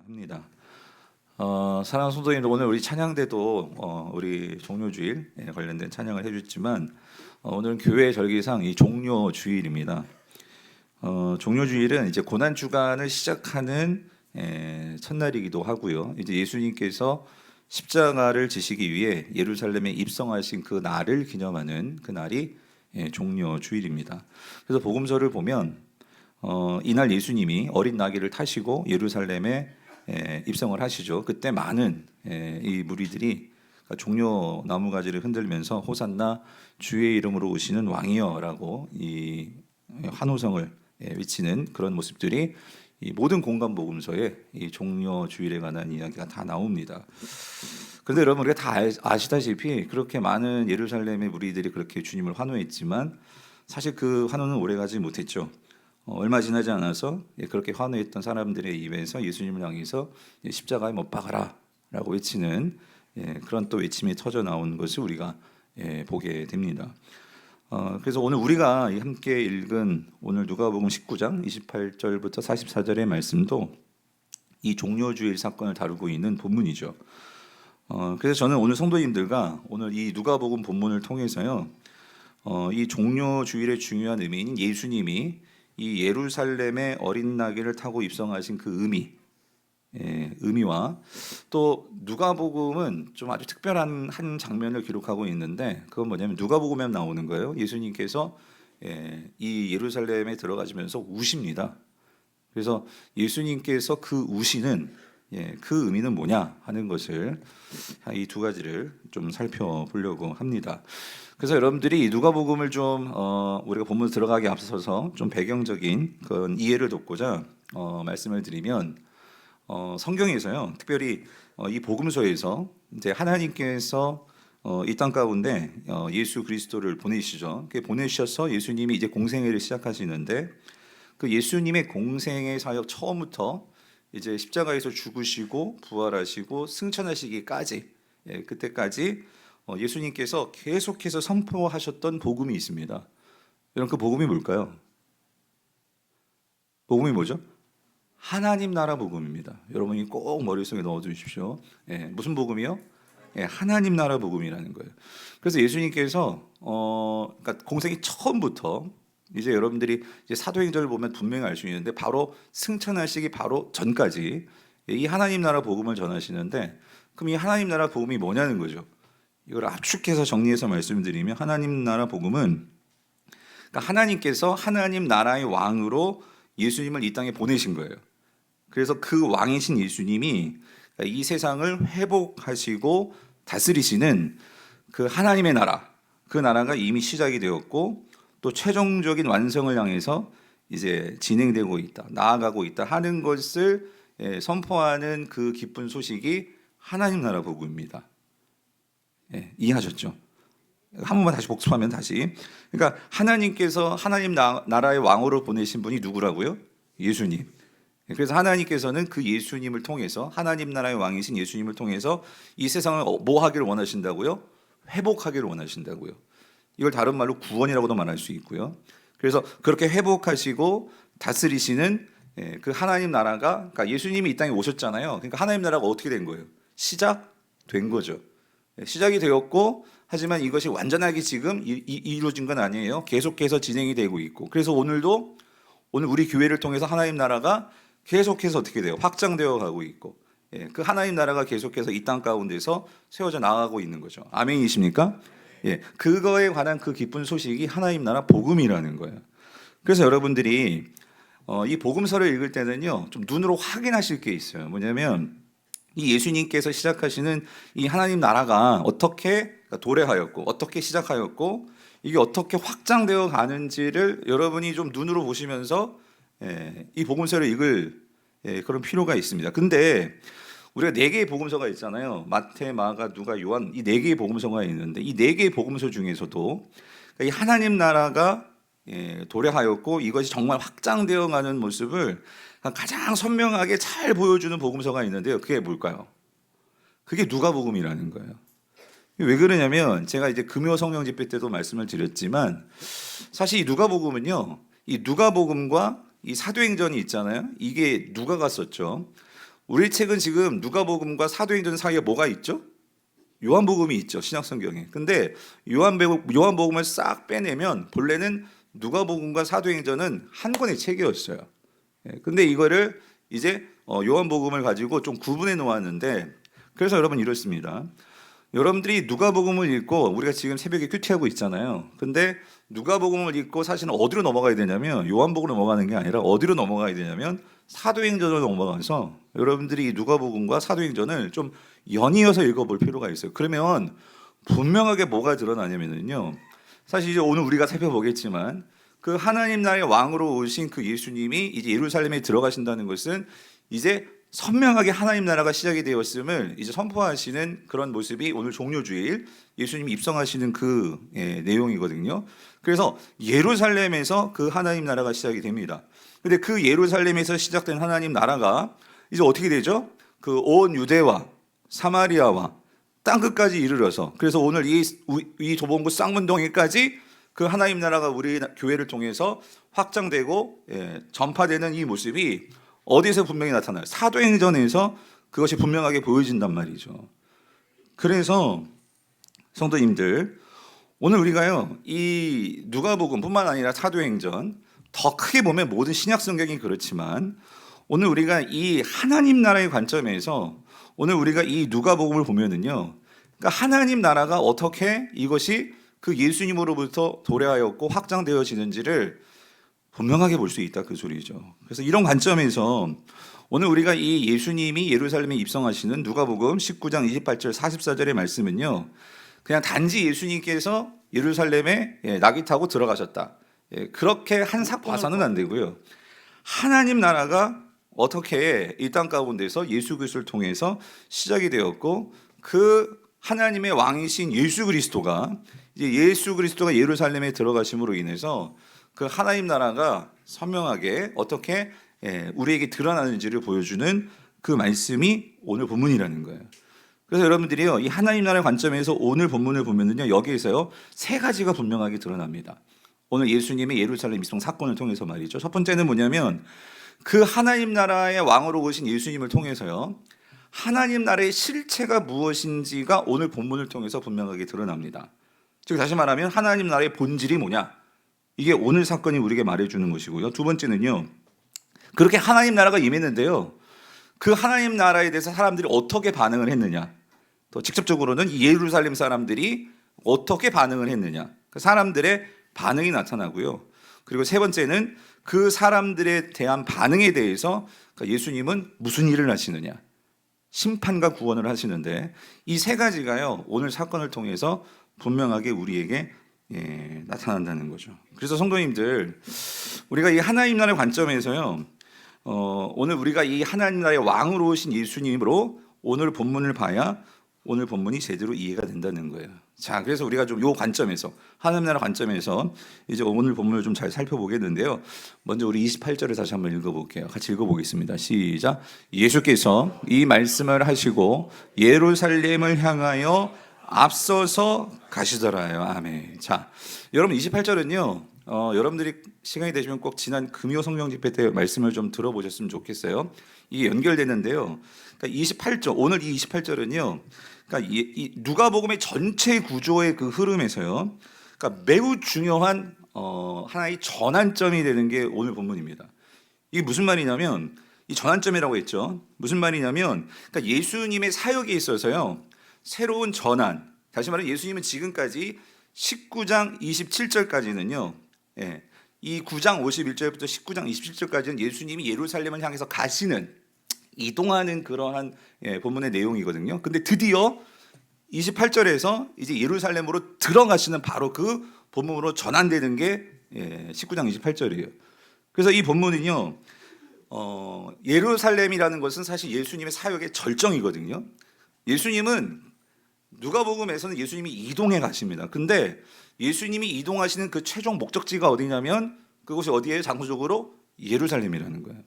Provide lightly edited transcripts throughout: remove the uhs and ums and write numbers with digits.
합니다. 사랑하는 성도님들, 오늘 우리 찬양대도 우리 종료주일 관련된 찬양을 해줬지만 오늘은 교회 절기상 이 종료주일입니다. 종료주일은 이제 고난 주간을 시작하는 첫날이기도 하고요. 이제 예수님께서 십자가를 지시기 위해 예루살렘에 입성하신 그 날을 기념하는 그 날이 종료주일입니다. 그래서 복음서를 보면 이날 예수님이 어린 나귀를 타시고 예루살렘에 입성을 하시죠. 그때 많은 이 무리들이 종려 나무가지를 흔들면서 호산나 주의 이름으로 오시는 왕이여라고 이 환호성을 외치는 그런 모습들이 이 모든 공간 복음서에 이 종려 주일에 관한 이야기가 다 나옵니다. 그런데 여러분, 우리가 다 아시다시피 그렇게 많은 예루살렘의 무리들이 그렇게 주님을 환호했지만 사실 그 환호는 오래가지 못했죠. 얼마 지나지 않아서 그렇게 환호했던 사람들의 입에서 예수님을 향해서 십자가에 못 박아라 라고 외치는 그런 또 외침이 터져 나온 것을 우리가 보게 됩니다. 그래서 오늘 우리가 함께 읽은 오늘 누가복음 19장 28절부터 44절의 말씀도 이 종료주일 사건을 다루고 있는 본문이죠. 그래서 저는 오늘 성도님들과 오늘 이 누가복음 본문을 통해서요, 이 종료주일의 중요한 의미인 예수님이 이 예루살렘의 어린 나귀를 타고 입성하신 그 의미와 또 누가복음은 좀 아주 특별한 한 장면을 기록하고 있는데, 그건 뭐냐면 누가복음에 나오는 거예요. 예수님께서 이 예루살렘에 들어가시면서 우십니다. 그래서 예수님께서 그 우시는 그 의미는 뭐냐 하는 것을 이 두 가지를 좀 살펴보려고 합니다. 그래서 여러분들이 누가복음을 좀 우리가 본문 들어가기 앞서서 좀 배경적인 그런 이해를 돕고자 말씀을 드리면, 성경에서요, 특별히 이 복음서에서 이제 하나님께서 이 땅 가운데 예수 그리스도를 보내시죠. 보내셔서 예수님이 이제 공생애를 시작하시는데, 그 예수님의 공생애 사역 처음부터 이제 십자가에서 죽으시고 부활하시고 승천하시기까지, 그때까지 예수님께서 계속해서 선포하셨던 복음이 있습니다. 여러분, 그 복음이 뭘까요? 복음이 뭐죠? 하나님 나라 복음입니다. 여러분이 꼭 머릿속에 넣어두십시오. 무슨 복음이요? 하나님 나라 복음이라는 거예요. 그래서 예수님께서 그러니까 공생이 처음부터, 이제 여러분들이 이제 사도행전을 보면 분명히 알 수 있는데, 바로 승천하시기 바로 전까지 이 하나님 나라 복음을 전하시는데, 그럼 이 하나님 나라 복음이 뭐냐는 거죠. 이걸 압축해서 정리해서 말씀드리면, 하나님 나라 복음은 그러니까 하나님께서 하나님 나라의 왕으로 예수님을 이 땅에 보내신 거예요. 그래서 그 왕이신 예수님이 이 세상을 회복하시고 다스리시는 그 하나님의 나라, 그 나라가 이미 시작이 되었고 또 최종적인 완성을 향해서 이제 진행되고 있다, 나아가고 있다 하는 것을 선포하는 그 기쁜 소식이 하나님 나라 복음입니다. 이해하셨죠? 한 번만 다시 복습하면 다시. 그러니까 하나님께서 하나님 나라의 왕으로 보내신 분이 누구라고요? 예수님. 그래서 하나님께서는 그 예수님을 통해서, 하나님 나라의 왕이신 예수님을 통해서 이 세상을 뭐 하기를 원하신다고요? 회복하기를 원하신다고요. 이걸 다른 말로 구원이라고도 말할 수 있고요. 그래서 그렇게 회복하시고 다스리시는 그 하나님 나라가, 그러니까 예수님이 이 땅에 오셨잖아요. 그러니까 하나님 나라가 어떻게 된 거예요? 시작된 거죠. 시작이 되었고, 하지만 이것이 완전하게 지금 이루어진 건 아니에요. 계속해서 진행이 되고 있고, 그래서 오늘 우리 교회를 통해서 하나님 나라가 계속해서 어떻게 돼요? 확장되어 가고 있고, 그 하나님 나라가 계속해서 이 땅 가운데서 세워져 나가고 있는 거죠. 아멘이십니까? 그거에 관한 그 기쁜 소식이 하나님 나라 복음이라는 거예요. 그래서 여러분들이 이 복음서를 읽을 때는요, 좀 눈으로 확인하실 게 있어요. 뭐냐면 이 예수님께서 시작하시는 이 하나님 나라가 어떻게 도래하였고, 어떻게 시작하였고, 이게 어떻게 확장되어 가는지를 여러분이 좀 눈으로 보시면서 이 복음서를 읽을 그런 필요가 있습니다. 근데 우리가 4개의 복음서가 있잖아요. 마태, 마가, 누가, 요한, 이 4개의 복음서가 있는데, 이 4개의 복음서 중에서도 이 하나님 나라가 도래하였고 이것이 정말 확장되어 가는 모습을 가장 선명하게 잘 보여주는 복음서가 있는데요. 그게 뭘까요? 그게 누가복음이라는 거예요. 왜 그러냐면, 제가 이제 금요 성령 집회 때도 말씀을 드렸지만, 사실 이 누가복음은요, 이 누가복음과 이 사도행전이 있잖아요. 이게 누가가 썼죠. 우리 책은 지금 누가복음과 사도행전 사이에 뭐가 있죠? 요한복음이 있죠, 신약성경에. 근데 요한복음을 싹 빼내면 본래는 누가복음과 사도행전은 한 권의 책이었어요. 근데 이거를 이제 요한복음을 가지고 좀 구분해 놓았는데, 그래서 여러분 이렇습니다. 여러분들이 누가복음을 읽고 우리가 지금 새벽에 큐티하고 있잖아요. 근데 누가복음을 읽고 사실은 어디로 넘어가야 되냐면 요한복음으로 넘어가는 게 아니라 어디로 넘어가야 되냐면 사도행전으로 넘어가서 여러분들이 누가복음과 사도행전을 좀 연이어서 읽어볼 필요가 있어요. 그러면 분명하게 뭐가 드러나냐면요, 사실 이제 오늘 우리가 살펴보겠지만 그 하나님 나라의 왕으로 오신 그 예수님이 이제 예루살렘에 들어가신다는 것은 이제 선명하게 하나님 나라가 시작이 되었음을 이제 선포하시는 그런 모습이 오늘 종료주일 예수님이 입성하시는 그 내용이거든요. 그래서 예루살렘에서 그 하나님 나라가 시작이 됩니다. 근데 그 예루살렘에서 시작된 하나님 나라가 이제 어떻게 되죠? 그 온 유대와 사마리아와 땅끝까지 이르러서, 그래서 오늘 이 좁은 곳 쌍문동에까지 그 하나님 나라가 우리 교회를 통해서 확장되고 전파되는 이 모습이 어디서 분명히 나타나요? 사도행전에서 그것이 분명하게 보여진단 말이죠. 그래서 성도님들, 오늘 우리가요 이 누가복음뿐만 아니라 사도행전, 더 크게 보면 모든 신약 성경이 그렇지만 오늘 우리가 이 하나님 나라의 관점에서 오늘 우리가 이 누가복음을 보면은요, 그러니까 하나님 나라가 어떻게 이것이 그 예수님으로부터 도래하였고 확장되어지는지를 분명하게 볼 수 있다, 그 소리죠. 그래서 이런 관점에서 오늘 우리가 이 예수님이 예루살렘에 입성하시는 누가복음 19장 28절 44절의 말씀은요, 그냥 단지 예수님께서 예루살렘에 낙이 타고 들어가셨다, 그렇게 한 사건 봐서는 안 되고요, 하나님 나라가 어떻게 이 땅 가운데서 예수 그리스도를 통해서 시작이 되었고 그 하나님의 왕이신 예수 그리스도가 예루살렘에 들어가심으로 인해서 그 하나님 나라가 선명하게 어떻게 우리에게 드러나는지를 보여주는 그 말씀이 오늘 본문이라는 거예요. 그래서 여러분들이요, 이 하나님 나라의 관점에서 오늘 본문을 보면은요, 여기에서요 세 가지가 분명하게 드러납니다. 오늘 예수님의 예루살렘 입성 사건을 통해서 말이죠. 첫 번째는 뭐냐면 그 하나님 나라의 왕으로 오신 예수님을 통해서요, 하나님 나라의 실체가 무엇인지가 오늘 본문을 통해서 분명하게 드러납니다. 즉 다시 말하면 하나님 나라의 본질이 뭐냐, 이게 오늘 사건이 우리에게 말해주는 것이고요. 두 번째는요, 그렇게 하나님 나라가 임했는데요, 그 하나님 나라에 대해서 사람들이 어떻게 반응을 했느냐, 또 직접적으로는 이 예루살렘 사람들이 어떻게 반응을 했느냐, 그 사람들의 반응이 나타나고요. 그리고 세 번째는 그 사람들에 대한 반응에 대해서 예수님은 무슨 일을 하시느냐, 심판과 구원을 하시는데, 이 세 가지가요 오늘 사건을 통해서 분명하게 우리에게 나타난다는 거죠. 그래서 성도님들, 우리가 이 하나님 나라의 관점에서요, 오늘 우리가 이 하나님 나라의 왕으로 오신 예수님으로 오늘 본문을 봐야 오늘 본문이 제대로 이해가 된다는 거예요. 자, 그래서 우리가 좀 요 관점에서, 하나님 나라 관점에서 이제 오늘 본문을 좀 잘 살펴보겠는데요. 먼저 우리 28절을 다시 한번 읽어볼게요. 같이 읽어보겠습니다. 시작. 예수께서 이 말씀을 하시고 예루살렘을 향하여 앞서서 가시더라요. 아멘. 자, 여러분 28절은요, 여러분들이 시간이 되시면 꼭 지난 금요 성령 집회 때 말씀을 좀 들어보셨으면 좋겠어요. 이게 연결되는데요. 그러니까 28절, 오늘 이 28절은요, 그러니까 이 누가복음의 전체 구조의 그 흐름에서요, 그러니까 매우 중요한 하나의 전환점이 되는 게 오늘 본문입니다. 이게 무슨 말이냐면, 이 전환점이라고 했죠. 무슨 말이냐면, 그러니까 예수님의 사역에 있어서요, 새로운 전환. 다시 말해 예수님은 지금까지 19장 27절까지는요, 이 9장 51절부터 19장 27절까지는 예수님이 예루살렘을 향해서 가시는, 이동하는 그러한 본문의 내용이거든요. 근데 드디어 28절에서 이제 예루살렘으로 들어가시는 바로 그 본문으로 전환되는 게 19장 28절이에요. 그래서 이 본문은요, 예루살렘이라는 것은 사실 예수님의 사역의 절정이거든요. 예수님은 누가복음에서는 예수님이 이동해 가십니다. 근데 예수님이 이동하시는 그 최종 목적지가 어디냐면 그곳이 어디예요? 장소적으로 예루살렘이라는 거예요.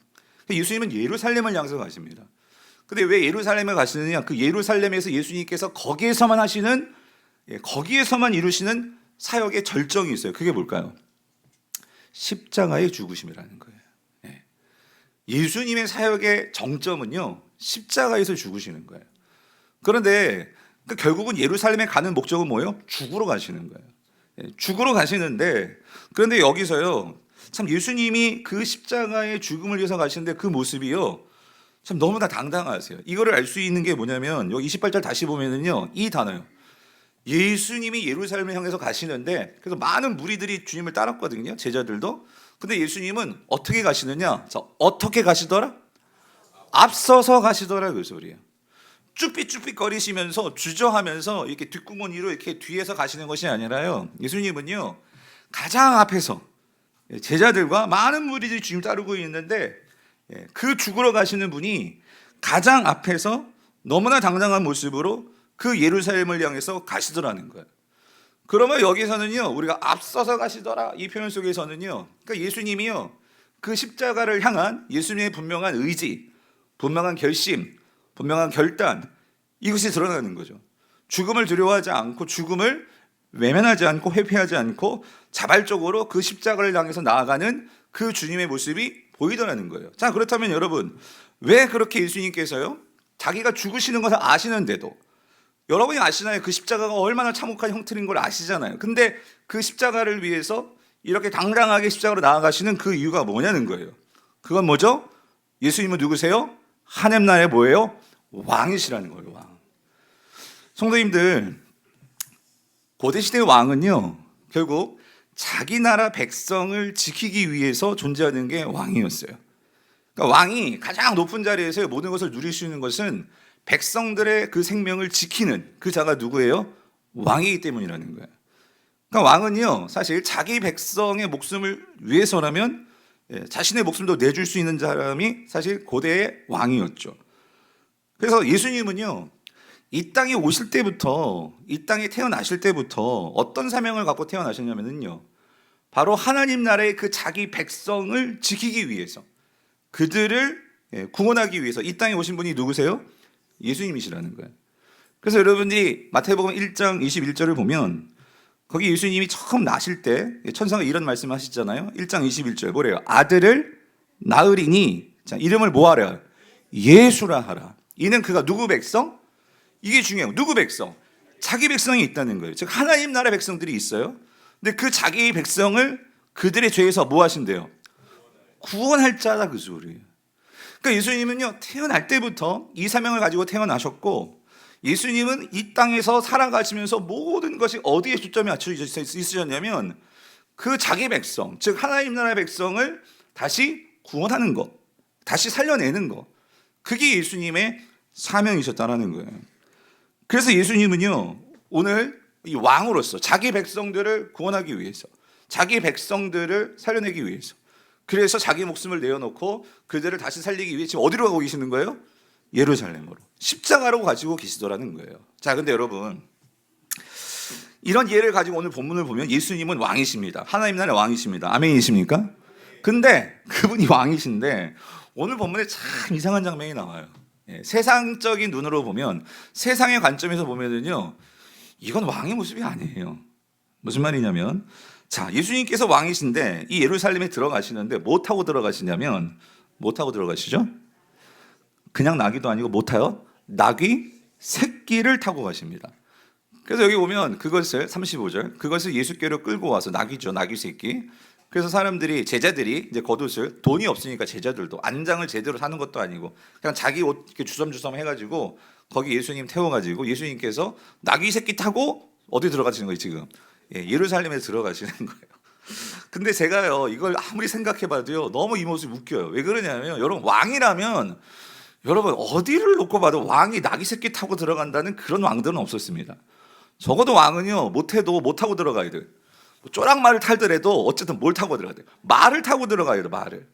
예수님은 예루살렘을 향해서 가십니다. 근데 왜 예루살렘을 가시느냐? 그 예루살렘에서 예수님께서 거기에서만 하시는, 거기에서만 이루시는 사역의 절정이 있어요. 그게 뭘까요? 십자가의 죽으심이라는 거예요. 예수님의 사역의 정점은요, 십자가에서 죽으시는 거예요. 그런데 결국은 예루살렘에 가는 목적은 뭐예요? 죽으러 가시는 거예요. 죽으러 가시는데, 그런데 여기서요, 참 예수님이 그 십자가의 죽음을 위해서 가시는데 그 모습이요, 참 너무나 당당하세요. 이거를 알 수 있는 게 뭐냐면 여기 28절 다시 보면은요, 이 단어요. 예수님이 예루살렘을 향해서 가시는데, 그래서 많은 무리들이 주님을 따랐거든요, 제자들도. 근데 예수님은 어떻게 가시느냐? 자, 어떻게 가시더라? 앞서서 가시더라, 그 소리예요. 쭈삣쭈삣 거리시면서 주저하면서 이렇게 뒷구멍이로 이렇게 뒤에서 가시는 것이 아니라요, 예수님은요 가장 앞에서 제자들과 많은 무리들이 주님 따르고 있는데, 그 죽으러 가시는 분이 가장 앞에서 너무나 당당한 모습으로 그 예루살렘을 향해서 가시더라는 거예요. 그러면 여기서는요, 우리가 앞서서 가시더라 이 표현 속에서는요, 그러니까 예수님이요 그 십자가를 향한 예수님의 분명한 의지, 분명한 결심, 분명한 결단, 이것이 드러나는 거죠. 죽음을 두려워하지 않고, 죽음을 외면하지 않고, 회피하지 않고 자발적으로 그 십자가를 향해서 나아가는 그 주님의 모습이 보이더라는 거예요. 자, 그렇다면 여러분, 왜 그렇게 예수님께서요 자기가 죽으시는 것을 아시는데도, 여러분이 아시나요? 그 십자가가 얼마나 참혹한 형틀인 걸 아시잖아요. 근데 그 십자가를 위해서 이렇게 당당하게 십자가로 나아가시는 그 이유가 뭐냐는 거예요. 그건 뭐죠? 예수님은 누구세요? 하나님 나라의 뭐예요? 왕이시라는 거예요. 왕. 성도님들, 고대 시대의 왕은요, 결국 자기 나라 백성을 지키기 위해서 존재하는 게 왕이었어요. 그러니까 왕이 가장 높은 자리에서 모든 것을 누릴 수 있는 것은 백성들의 그 생명을 지키는 그 자가 누구예요? 왕이기 때문이라는 거예요. 그러니까 왕은요, 사실 자기 백성의 목숨을 위해서라면 자신의 목숨도 내줄 수 있는 사람이 사실 고대의 왕이었죠. 그래서 예수님은요, 이 땅에 오실 때부터, 이 땅에 태어나실 때부터 어떤 사명을 갖고 태어나셨냐면요, 바로 하나님 나라의 그 자기 백성을 지키기 위해서, 그들을 구원하기 위해서 이 땅에 오신 분이 누구세요? 예수님이시라는 거예요. 그래서 여러분들이 마태복음 1장 21절을 보면 거기 예수님이 처음 나실 때 천사가 이런 말씀을 하시잖아요. 1장 21절 뭐래요? 아들을 낳으리니, 자, 이름을 뭐하라? 예수라 하라. 이는 그가 누구 백성? 이게 중요해요. 누구 백성? 자기 백성이 있다는 거예요. 즉 하나님 나라 백성들이 있어요. 근데 그 자기 백성을 그들의 죄에서 뭐 하신대요? 구원할 자다, 그 소리예요. 그러니까 예수님은요, 태어날 때부터 이 사명을 가지고 태어나셨고, 예수님은 이 땅에서 살아가시면서 모든 것이 어디에 초점이 맞춰져 있으셨냐면 그 자기 백성, 즉 하나님 나라의 백성을 다시 구원하는 것, 다시 살려내는 것, 그게 예수님의 사명이셨다라는 거예요. 그래서 예수님은요, 오늘 이 왕으로서 자기 백성들을 구원하기 위해서, 자기 백성들을 살려내기 위해서, 그래서 자기 목숨을 내어놓고 그들을 다시 살리기 위해 지금 어디로 가고 계시는 거예요? 예루살렘으로, 십자가로 가지고 계시더라는 거예요. 자, 근데 여러분, 이런 예를 가지고 오늘 본문을 보면 예수님은 왕이십니다. 하나님 나라의 왕이십니다. 아멘이십니까? 근데 그분이 왕이신데 오늘 본문에 참 이상한 장면이 나와요. 세상적인 눈으로 보면, 세상의 관점에서 보면은요, 이건 왕의 모습이 아니에요. 무슨 말이냐면, 자, 예수님께서 왕이신데 이 예루살렘에 들어가시는데 뭐 타고 들어가시냐면, 뭐 타고 들어가시죠? 그냥 나귀도 아니고 뭐 타요? 나귀 새끼를 타고 가십니다. 그래서 여기 보면 그것을 35절, 그것을 예수께로 끌고 와서, 나귀죠, 나귀 새끼. 그래서 사람들이, 제자들이 이제 겉옷을, 돈이 없으니까 제자들도 안장을 제대로 사는 것도 아니고 그냥 자기 옷 이렇게 주섬주섬 해가지고 거기 예수님 태워가지고 예수님께서 나귀 새끼 타고 어디 들어가시는 거예요 지금? 예루살렘에 들어가시는 거예요. 근데 제가요, 이걸 아무리 생각해봐도요, 너무 이 모습이 웃겨요. 왜 그러냐면, 여러분, 왕이라면 여러분 어디를 놓고 봐도 왕이 나귀 새끼 타고 들어간다는 그런 왕들은 없었습니다. 적어도 왕은요, 못해도 못 타고 들어가야 돼요. 쪼락말을 탈더라도 어쨌든 뭘 타고 들어가야 돼요? 말을 타고 들어가야 돼요, 말을.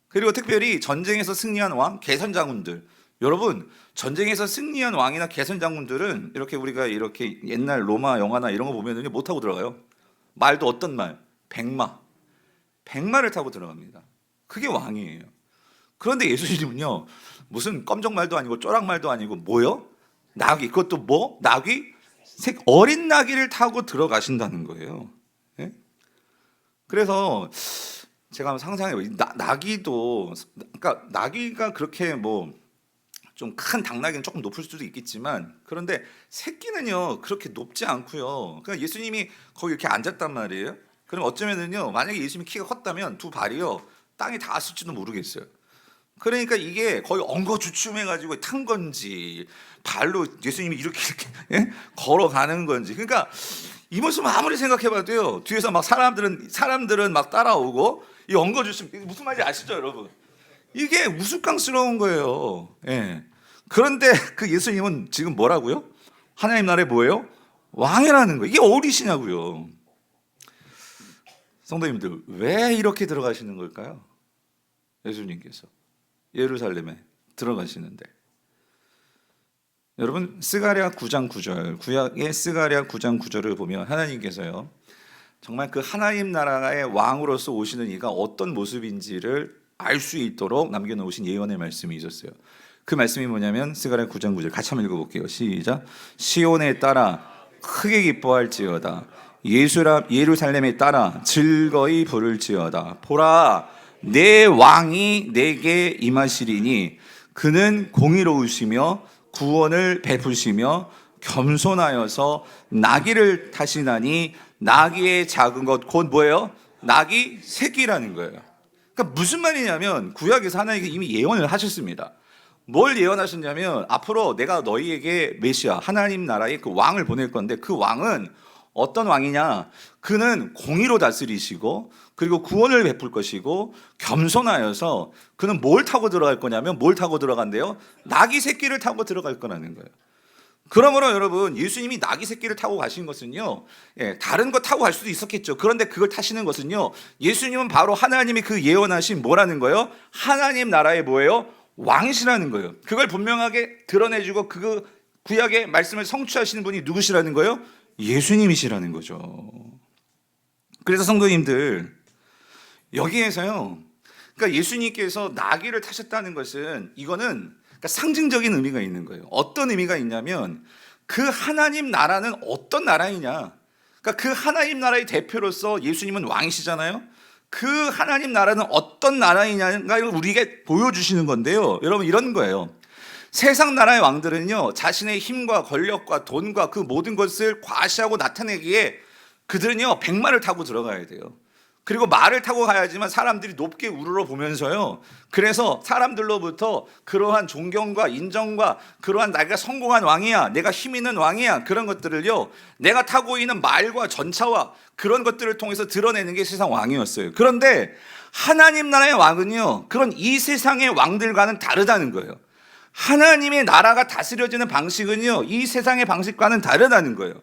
그리고 특별히 전쟁에서 승리한 왕, 개선장군들. 여러분, 전쟁에서 승리한 왕이나 개선장군들은 이렇게 우리가 이렇게 옛날 로마 영화나 이런 거 보면은 못 타고 들어가요. 말도 어떤 말? 백마. 백마를 타고 들어갑니다. 그게 왕이에요. 그런데 예수님은요, 무슨 검정말도 아니고 쪼락말도 아니고 뭐요? 나귀. 그것도 뭐? 나귀? 어린 나귀를 타고 들어가신다는 거예요. 예? 그래서 제가 한번 상상해봐요. 나귀도, 그러니까 나귀가 그렇게 뭐 좀 큰 당나귀는 조금 높을 수도 있겠지만, 그런데 새끼는요 그렇게 높지 않고요. 그러니까 예수님이 거기 이렇게 앉았단 말이에요. 그럼 어쩌면은요, 만약에 예수님이 키가 컸다면 두 발이요 땅에 닿았을지도 모르겠어요. 그러니까 이게 거의 엉거주춤해가지고 탄 건지, 발로 예수님이 이렇게 예? 걸어가는 건지. 그러니까 이 모습 아무리 생각해봐도요, 뒤에서 막 사람들은 막 따라오고, 이 엉거주춤, 무슨 말인지 아시죠, 여러분? 이게 우스꽝스러운 거예요. 예. 그런데 그 예수님은 지금 뭐라고요? 하나님 나라의 뭐예요? 왕이라는 거예요. 이게 어디시냐고요. 성도님들, 왜 이렇게 들어가시는 걸까요? 예수님께서 예루살렘에 들어가시는데, 여러분 스가랴 9장 9절, 구약의 스가랴 9장 9절을 보면 하나님께서요 정말 그 하나님 나라의 왕으로서 오시는 이가 어떤 모습인지를 알 수 있도록 남겨놓으신 예언의 말씀이 있었어요. 그 말씀이 뭐냐면 스가랴 9장 9절 같이 한번 읽어볼게요. 시작. 시온에 따라 크게 기뻐할지어다. 예루살렘에 따라 즐거이 부를지어다. 보라, 내 왕이 내게 임하시리니 그는 공의로우시며 구원을 베푸시며 겸손하여서 나귀를 타시나니 나귀의 작은 것 곧 뭐예요? 나귀 새끼라는 거예요. 그러니까 무슨 말이냐면 구약에서 하나님께 이미 예언을 하셨습니다. 뭘 예언하셨냐면 앞으로 내가 너희에게 메시아 하나님 나라의 그 왕을 보낼 건데, 그 왕은 어떤 왕이냐? 그는 공의로 다스리시고 그리고 구원을 베풀 것이고 겸손하여서 그는 뭘 타고 들어갈 거냐면, 뭘 타고 들어간대요? 나귀 새끼를 타고 들어갈 거라는 거예요. 그러므로 여러분, 예수님이 나귀 새끼를 타고 가신 것은요, 다른 거 타고 갈 수도 있었겠죠. 그런데 그걸 타시는 것은요, 예수님은 바로 하나님이 그 예언하신 뭐라는 거예요? 하나님 나라의 뭐예요? 왕이시라는 거예요. 그걸 분명하게 드러내주고 그 구약의 말씀을 성취하시는 분이 누구시라는 거예요? 예수님이시라는 거죠. 그래서 성도님들, 여기에서요, 그러니까 예수님께서 나귀를 타셨다는 것은 이거는 그러니까 상징적인 의미가 있는 거예요. 어떤 의미가 있냐면, 그 하나님 나라는 어떤 나라이냐? 그러니까 그 하나님 나라의 대표로서 예수님은 왕이시잖아요. 그 하나님 나라는 어떤 나라이냐를 우리에게 보여주시는 건데요. 여러분, 이런 거예요. 세상 나라의 왕들은요, 자신의 힘과 권력과 돈과 그 모든 것을 과시하고 나타내기에 그들은요, 백마를 타고 들어가야 돼요. 그리고 말을 타고 가야지만 사람들이 높게 우러러 보면서요, 그래서 사람들로부터 그러한 존경과 인정과 그러한 내가 성공한 왕이야, 내가 힘 있는 왕이야, 그런 것들을요, 내가 타고 있는 말과 전차와 그런 것들을 통해서 드러내는 게 세상 왕이었어요. 그런데 하나님 나라의 왕은요, 그런 이 세상의 왕들과는 다르다는 거예요. 하나님의 나라가 다스려지는 방식은요, 이 세상의 방식과는 다르다는 거예요.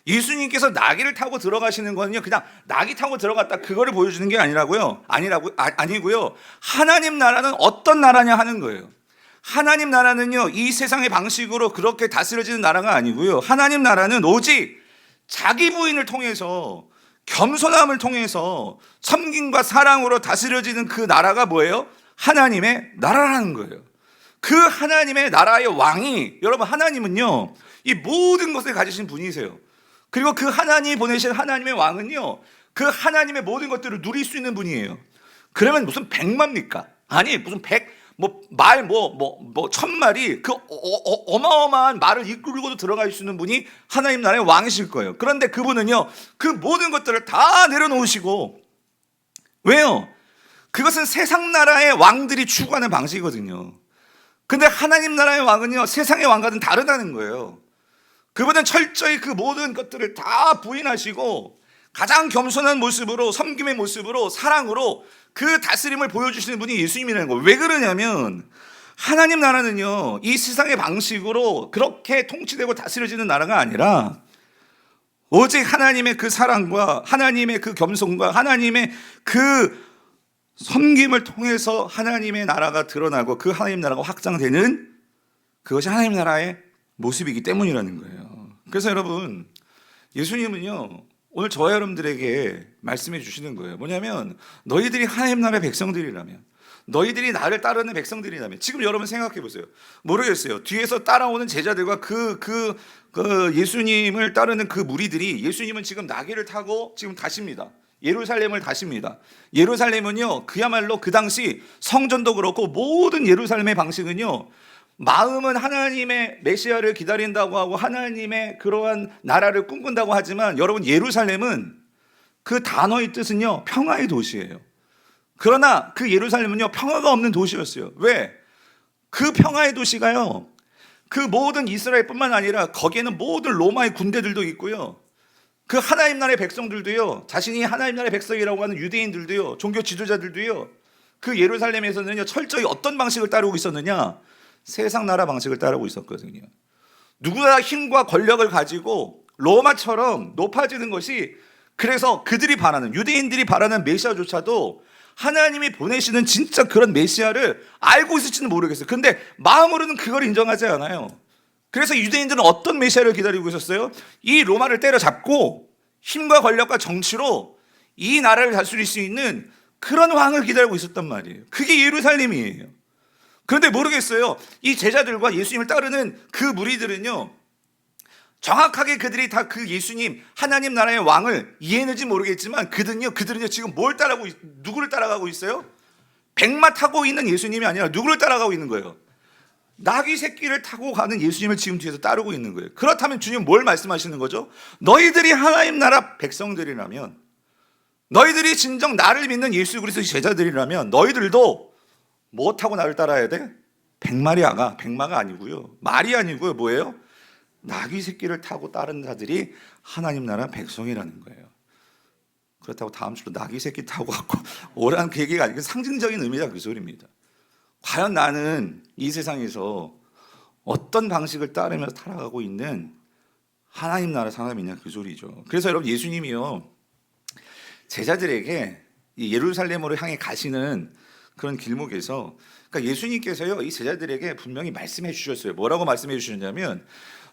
예수님께서 나귀를 타고 들어가시는 거는요, 그냥 나귀 타고 들어갔다 그거를 보여주는 게 아니고요. 하나님 나라는 어떤 나라냐 하는 거예요. 하나님 나라는요, 이 세상의 방식으로 그렇게 다스려지는 나라가 아니고요. 하나님 나라는 오직 자기 부인을 통해서, 겸손함을 통해서 섬김과 사랑으로 다스려지는 그 나라가 뭐예요? 하나님의 나라라는 거예요. 그 하나님의 나라의 왕이, 여러분, 하나님은요, 이 모든 것을 가지신 분이세요. 그리고 그 하나님이 보내신 하나님의 왕은요, 그 하나님의 모든 것들을 누릴 수 있는 분이에요. 그러면 무슨 백마입니까? 아니, 무슨 천마리, 그 어마어마한 말을 이끌고도 들어갈 수 있는 분이 하나님 나라의 왕이실 거예요. 그런데 그분은요, 그 모든 것들을 다 내려놓으시고, 왜요? 그것은 세상 나라의 왕들이 추구하는 방식이거든요. 근데 하나님 나라의 왕은요, 세상의 왕과는 다르다는 거예요. 그분은 철저히 그 모든 것들을 다 부인하시고 가장 겸손한 모습으로, 섬김의 모습으로, 사랑으로 그 다스림을 보여주시는 분이 예수님이라는 거예요. 왜 그러냐면, 하나님 나라는요, 이 세상의 방식으로 그렇게 통치되고 다스려지는 나라가 아니라 오직 하나님의 그 사랑과 하나님의 그 겸손과 하나님의 그 섬김을 통해서 하나님의 나라가 드러나고 그 하나님 나라가 확장되는, 그것이 하나님 나라의 모습이기 때문이라는 거예요. 그래서 여러분, 예수님은요, 오늘 저와 여러분들에게 말씀해 주시는 거예요. 뭐냐면, 너희들이 하나님 나라의 백성들이라면, 너희들이 나를 따르는 백성들이라면, 지금 여러분 생각해 보세요. 모르겠어요. 뒤에서 따라오는 제자들과 그 예수님을 따르는 그 무리들이, 예수님은 지금 나귀를 타고 지금 가십니다. 예루살렘을 가십니다. 예루살렘은요, 그야말로 그 당시 성전도 그렇고 모든 예루살렘의 방식은요, 마음은 하나님의 메시아를 기다린다고 하고 하나님의 그러한 나라를 꿈꾼다고 하지만 여러분, 예루살렘은 그 단어의 뜻은요, 평화의 도시예요. 그러나 그 예루살렘은요, 평화가 없는 도시였어요. 왜? 그 평화의 도시가요, 그 모든 이스라엘뿐만 아니라 거기에는 모든 로마의 군대들도 있고요, 그 하나님 나라의 백성들도요, 자신이 하나님 나라의 백성이라고 하는 유대인들도요, 종교 지도자들도요, 그 예루살렘에서는요 철저히 어떤 방식을 따르고 있었느냐? 세상 나라 방식을 따르고 있었거든요. 누구나 힘과 권력을 가지고 로마처럼 높아지는 것이, 그래서 그들이 바라는, 유대인들이 바라는 메시아조차도 하나님이 보내시는 진짜 그런 메시아를 알고 있을지는 모르겠어요. 근데 마음으로는 그걸 인정하지 않아요. 그래서 유대인들은 어떤 메시아를 기다리고 있었어요? 이 로마를 때려잡고 힘과 권력과 정치로 이 나라를 다스릴 수 있는 그런 왕을 기다리고 있었단 말이에요. 그게 예루살렘이에요. 그런데 모르겠어요, 이 제자들과 예수님을 따르는 그 무리들은요, 정확하게 그들이 다 그 예수님, 하나님 나라의 왕을 이해했는지 모르겠지만 그들은요 지금 누구를 따라가고 있어요? 백마 타고 있는 예수님이 아니라 누구를 따라가고 있는 거예요? 나귀 새끼를 타고 가는 예수님을 지금 뒤에서 따르고 있는 거예요. 그렇다면 주님 뭘 말씀하시는 거죠? 너희들이 하나님 나라 백성들이라면, 너희들이 진정 나를 믿는 예수 그리스도의 제자들이라면 너희들도 뭐 타고 나를 따라야 돼? 백마가 아니고요, 말이 아니고요, 뭐예요? 나귀 새끼를 타고 따르는 자들이 하나님 나라 백성이라는 거예요. 그렇다고 다음 주로 나귀 새끼 타고 갖고 오라는 그 얘기가 아니고 상징적인 의미다, 그 소리입니다. 과연 나는 이 세상에서 어떤 방식을 따르면서 살아가고 있는 하나님 나라 사람이냐, 그 소리죠. 그래서 여러분, 예수님이요 제자들에게 이 예루살렘으로 향해 가시는 그런 길목에서, 그러니까 예수님께서요 이 제자들에게 분명히 말씀해 주셨어요. 뭐라고 말씀해 주셨냐면,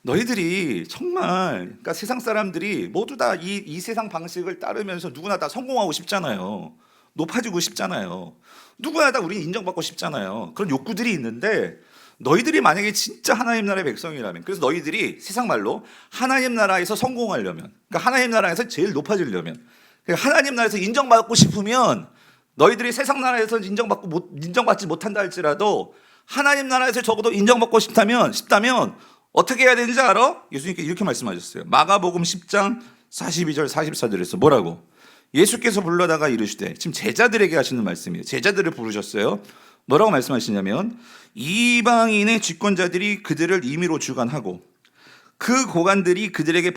너희들이 정말, 그러니까 세상 사람들이 모두 다 이 세상 방식을 따르면서 누구나 다 성공하고 싶잖아요. 높아지고 싶잖아요. 누구나 다 우리는 인정받고 싶잖아요. 그런 욕구들이 있는데, 너희들이 만약에 진짜 하나님 나라의 백성이라면, 그래서 너희들이 세상 말로 하나님 나라에서 성공하려면, 그러니까 하나님 나라에서 제일 높아지려면, 그러니까 하나님 나라에서 인정받고 싶으면, 너희들이 세상 나라에서 인정받지 못한다 할지라도 하나님 나라에서 적어도 인정받고 싶다면 어떻게 해야 되는지 알아? 예수님께서 이렇게 말씀하셨어요. 마가복음 10장 42절 44절에서 뭐라고? 예수께서 불러다가 이르시되, 지금 제자들에게 하시는 말씀이에요. 제자들을 부르셨어요. 뭐라고 말씀하시냐면, 이방인의 집권자들이 그들을 임의로 주관하고 그 고관들이 그들에게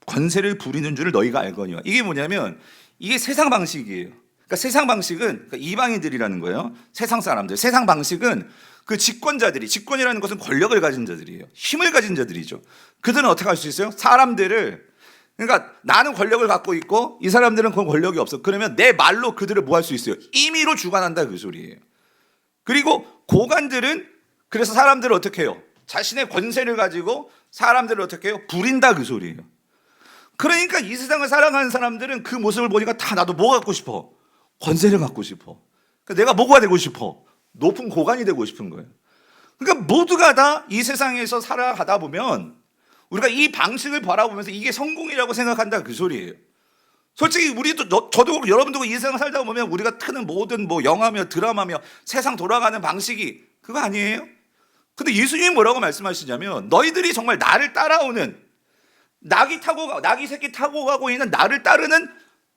권세를 부리는 줄을 너희가 알거니와. 이게 뭐냐면, 이게 세상 방식이에요. 그러니까 세상 방식은, 그러니까 이방인들이라는 거예요. 세상 사람들. 세상 방식은 그 집권이라는 것은 권력을 가진 자들이에요. 힘을 가진 자들이죠. 그들은 어떻게 할 수 있어요? 사람들을, 그러니까 나는 권력을 갖고 있고 이 사람들은 그런 권력이 없어. 그러면 내 말로 그들을 뭐 할 수 있어요? 임의로 주관한다, 그 소리예요. 그리고 고관들은, 그래서 사람들을 어떻게 해요? 자신의 권세를 가지고 사람들을 어떻게 해요? 부린다, 그 소리예요. 그러니까 이 세상을 살아가는 사람들은 그 모습을 보니까 다 나도 뭐 갖고 싶어? 권세를 갖고 싶어. 그러니까 내가 뭐가 되고 싶어? 높은 고관이 되고 싶은 거예요. 그러니까 모두가 다 이 세상에서 살아가다 보면 우리가 이 방식을 바라보면서 이게 성공이라고 생각한다, 그 소리예요. 솔직히 우리도, 저도 여러분도 이 세상 살다 보면 우리가 트는 모든 뭐 영화며 드라마며 세상 돌아가는 방식이 그거 아니에요? 근데 예수님이 뭐라고 말씀하시냐면, 너희들이 정말 나를 따라오는, 나귀 새끼 타고 가고 있는 나를 따르는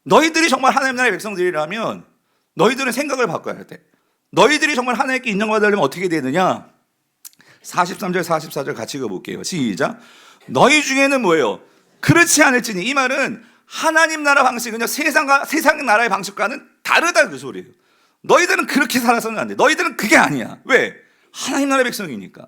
너희들이 정말 하나님 나라의 백성들이라면 너희들은 생각을 바꿔야 돼. 너희들이 정말 하나님께 인정받으려면 어떻게 되느냐? 43절 44절 같이 읽어볼게요. 시작. 너희 중에는 뭐예요? 그렇지 않을지니. 이 말은 하나님 나라 방식은요 세상 나라의 방식과는 다르다, 그 소리예요. 너희들은 그렇게 살아서는 안 돼. 너희들은 그게 아니야. 왜? 하나님 나라의 백성이니까.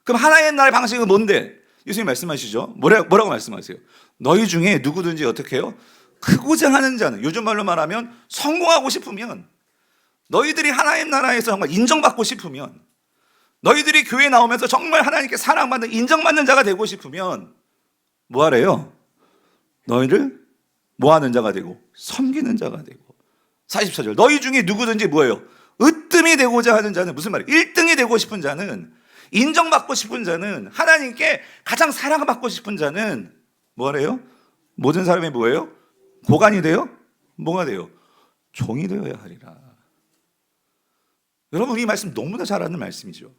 그럼 하나님 나라의 방식은 뭔데? 예수님 말씀하시죠. 뭐라고 말씀하세요? 너희 중에 누구든지 어떻게 해요? 크고자 하는 자는, 요즘 말로 말하면 성공하고 싶으면, 너희들이 하나님 나라에서 정말 인정받고 싶으면, 너희들이 교회 나오면서 정말 하나님께 사랑받는, 인정받는 자가 되고 싶으면 뭐 하래요? 너희를 뭐 하는 자가 되고? 섬기는 자가 되고. 44절. 너희 중에 누구든지 뭐예요? 으뜸이 되고자 하는 자는, 무슨 말이에요? 1등이 되고 싶은 자는, 인정받고 싶은 자는, 하나님께 가장 사랑받고 싶은 자는 뭐 하래요? 모든 사람이 뭐예요? 고관이 돼요? 뭐가 돼요? 종이 되어야 하리라. 여러분, 이 말씀 너무나 잘 아는 말씀이죠.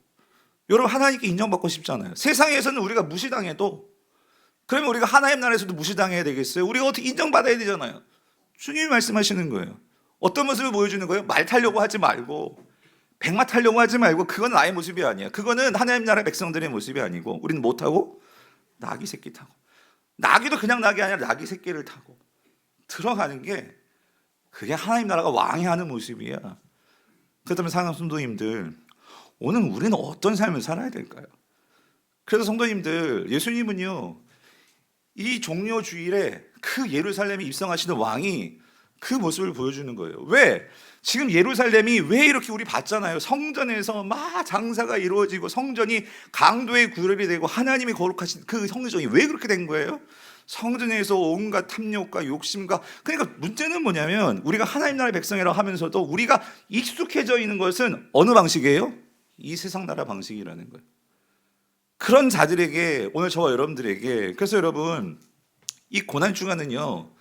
여러분 하나님께 인정받고 싶잖아요. 세상에서는 우리가 무시당해도 그러면 우리가 하나님 나라에서도 무시당해야 되겠어요? 우리가 어떻게 인정받아야 되잖아요. 주님이 말씀하시는 거예요. 어떤 모습을 보여주는 거예요? 말 타려고 하지 말고 백마 타려고 하지 말고 그건 나의 모습이 아니야. 그거는 하나님 나라 백성들의 모습이 아니고 우리는 뭐 타고? 나귀 새끼 타고. 나귀도 그냥 나귀 아니라 나귀 새끼를 타고 들어가는 게 그게 하나님 나라가 왕이 하는 모습이야. 그렇다면 사랑하는 성도님들, 오늘 우리는 어떤 삶을 살아야 될까요? 그래서 성도님들, 예수님은요 이 종려 주일에 그 예루살렘에 입성하시는 왕이 그 모습을 보여주는 거예요. 왜? 지금 예루살렘이 왜 이렇게 우리 봤잖아요. 성전에서 막 장사가 이루어지고 성전이 강도의 구름이 되고 하나님이 거룩하신 그 성전이 왜 그렇게 된 거예요? 성전에서 온갖 탐욕과 욕심과, 그러니까 문제는 뭐냐면 우리가 하나님 나라의 백성이라고 하면서도 우리가 익숙해져 있는 것은 어느 방식이에요? 이 세상 나라 방식이라는 거예요. 그런 자들에게 오늘 저와 여러분들에게, 그래서 여러분 이 고난주간은요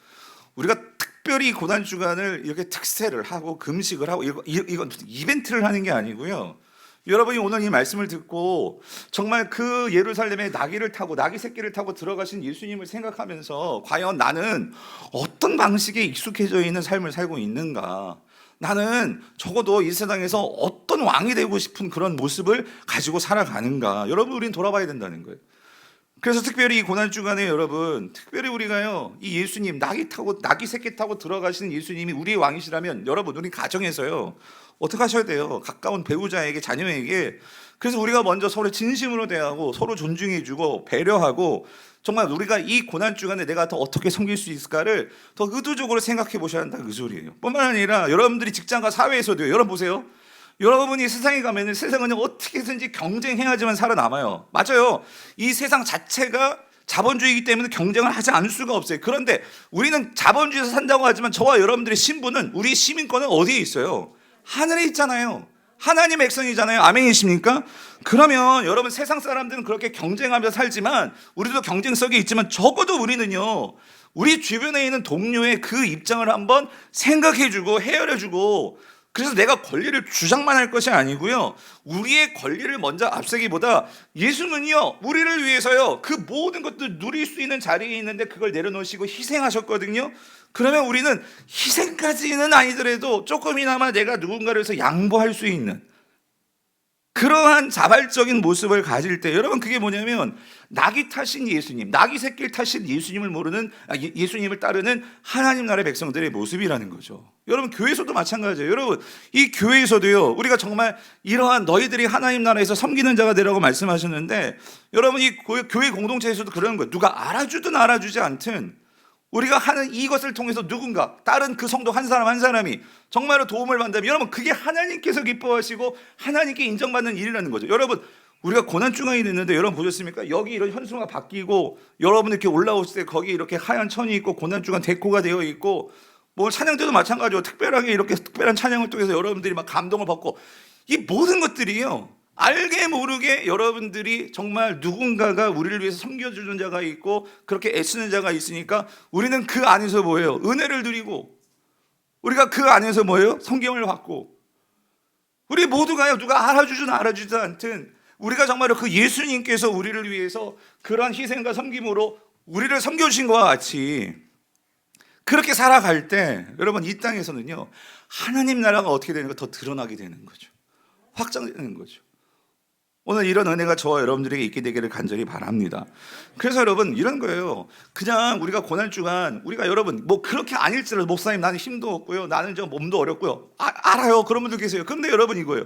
우리가 특별히 고난주간을 이렇게 특세를 하고 금식을 하고 이건 이벤트를 하는 게 아니고요, 여러분이 오늘 이 말씀을 듣고 정말 그 예루살렘에 나귀를 타고 나귀 새끼를 타고 들어가신 예수님을 생각하면서 과연 나는 어떤 방식에 익숙해져 있는 삶을 살고 있는가, 나는 적어도 이 세상에서 어떤 왕이 되고 싶은 그런 모습을 가지고 살아가는가, 여러분 우리는 돌아봐야 된다는 거예요. 그래서 특별히 이 고난주간에 여러분 특별히 우리가요 이 예수님 나귀 새끼 타고 들어가시는 예수님이 우리의 왕이시라면 여러분 우리 가정에서요 어떻게 하셔야 돼요? 가까운 배우자에게, 자녀에게, 그래서 우리가 먼저 서로 진심으로 대하고 서로 존중해주고 배려하고 정말 우리가 이 고난주간에 내가 더 어떻게 섬길 수 있을까를 더 의도적으로 생각해 보셔야 한다 그 소리예요. 뿐만 아니라 여러분들이 직장과 사회에서도요, 여러분 보세요, 여러분이 세상에 가면 세상은 어떻게든지 경쟁해야지만 살아남아요. 맞아요. 이 세상 자체가 자본주의이기 때문에 경쟁을 하지 않을 수가 없어요. 그런데 우리는 자본주의에서 산다고 하지만 저와 여러분들의 신분은, 우리 시민권은 어디에 있어요? 하늘에 있잖아요. 하나님의 백성이잖아요. 아멘이십니까? 그러면 여러분 세상 사람들은 그렇게 경쟁하면서 살지만 우리도 경쟁성이 있지만 적어도 우리는요 우리 주변에 있는 동료의 그 입장을 한번 생각해주고 헤아려주고, 그래서 내가 권리를 주장만 할 것이 아니고요 우리의 권리를 먼저 앞세기보다 예수는요 우리를 위해서요 그 모든 것들 누릴 수 있는 자리에 있는데 그걸 내려놓으시고 희생하셨거든요. 그러면 우리는 희생까지는 아니더라도 조금이나마 내가 누군가를 위해서 양보할 수 있는 그러한 자발적인 모습을 가질 때, 여러분 그게 뭐냐면 나귀 타신 예수님, 나귀 새끼를 타신 예수님을 모르는 예수님을 따르는 하나님 나라의 백성들의 모습이라는 거죠. 여러분 교회에서도 마찬가지예요. 여러분 이 교회에서도요 우리가 정말 이러한 너희들이 하나님 나라에서 섬기는 자가 되라고 말씀하셨는데, 여러분 이 교회 공동체에서도 그런 거예요. 누가 알아주든 알아주지 않든 우리가 하는 이것을 통해서 누군가 다른 그 성도 한 사람 한 사람이 정말로 도움을 받는다면 여러분 그게 하나님께서 기뻐하시고 하나님께 인정받는 일이라는 거죠. 여러분 우리가 고난주간이 됐는데 여러분 보셨습니까? 여기 이런 현수가 바뀌고 여러분 이렇게 올라오실 때 거기 이렇게 하얀 천이 있고 고난주간 데코가 되어 있고, 뭐 찬양 때도 마찬가지로 특별하게 이렇게 특별한 찬양을 통해서 여러분들이 막 감동을 받고, 이 모든 것들이요 알게 모르게 여러분들이 정말 누군가가 우리를 위해서 섬겨주는 자가 있고 그렇게 애쓰는 자가 있으니까 우리는 그 안에서 뭐예요? 은혜를 누리고, 우리가 그 안에서 뭐예요? 성경을 받고, 우리 모두가요 누가 알아주든 알아주지 않든 우리가 정말로 그 예수님께서 우리를 위해서 그러한 희생과 섬김으로 우리를 섬겨주신 것과 같이 그렇게 살아갈 때 여러분 이 땅에서는요 하나님 나라가 어떻게 되는 가 더 드러나게 되는 거죠. 확장되는 거죠. 오늘 이런 은혜가 저와 여러분들에게 있게 되기를 간절히 바랍니다. 그래서 여러분 이런 거예요. 그냥 우리가 고난주간 우리가 여러분 뭐 그렇게 아닐지라도 목사님 나는 힘도 없고요 나는 좀 몸도 어렵고요 알아요. 그런 분들 계세요. 근데 여러분 이거예요.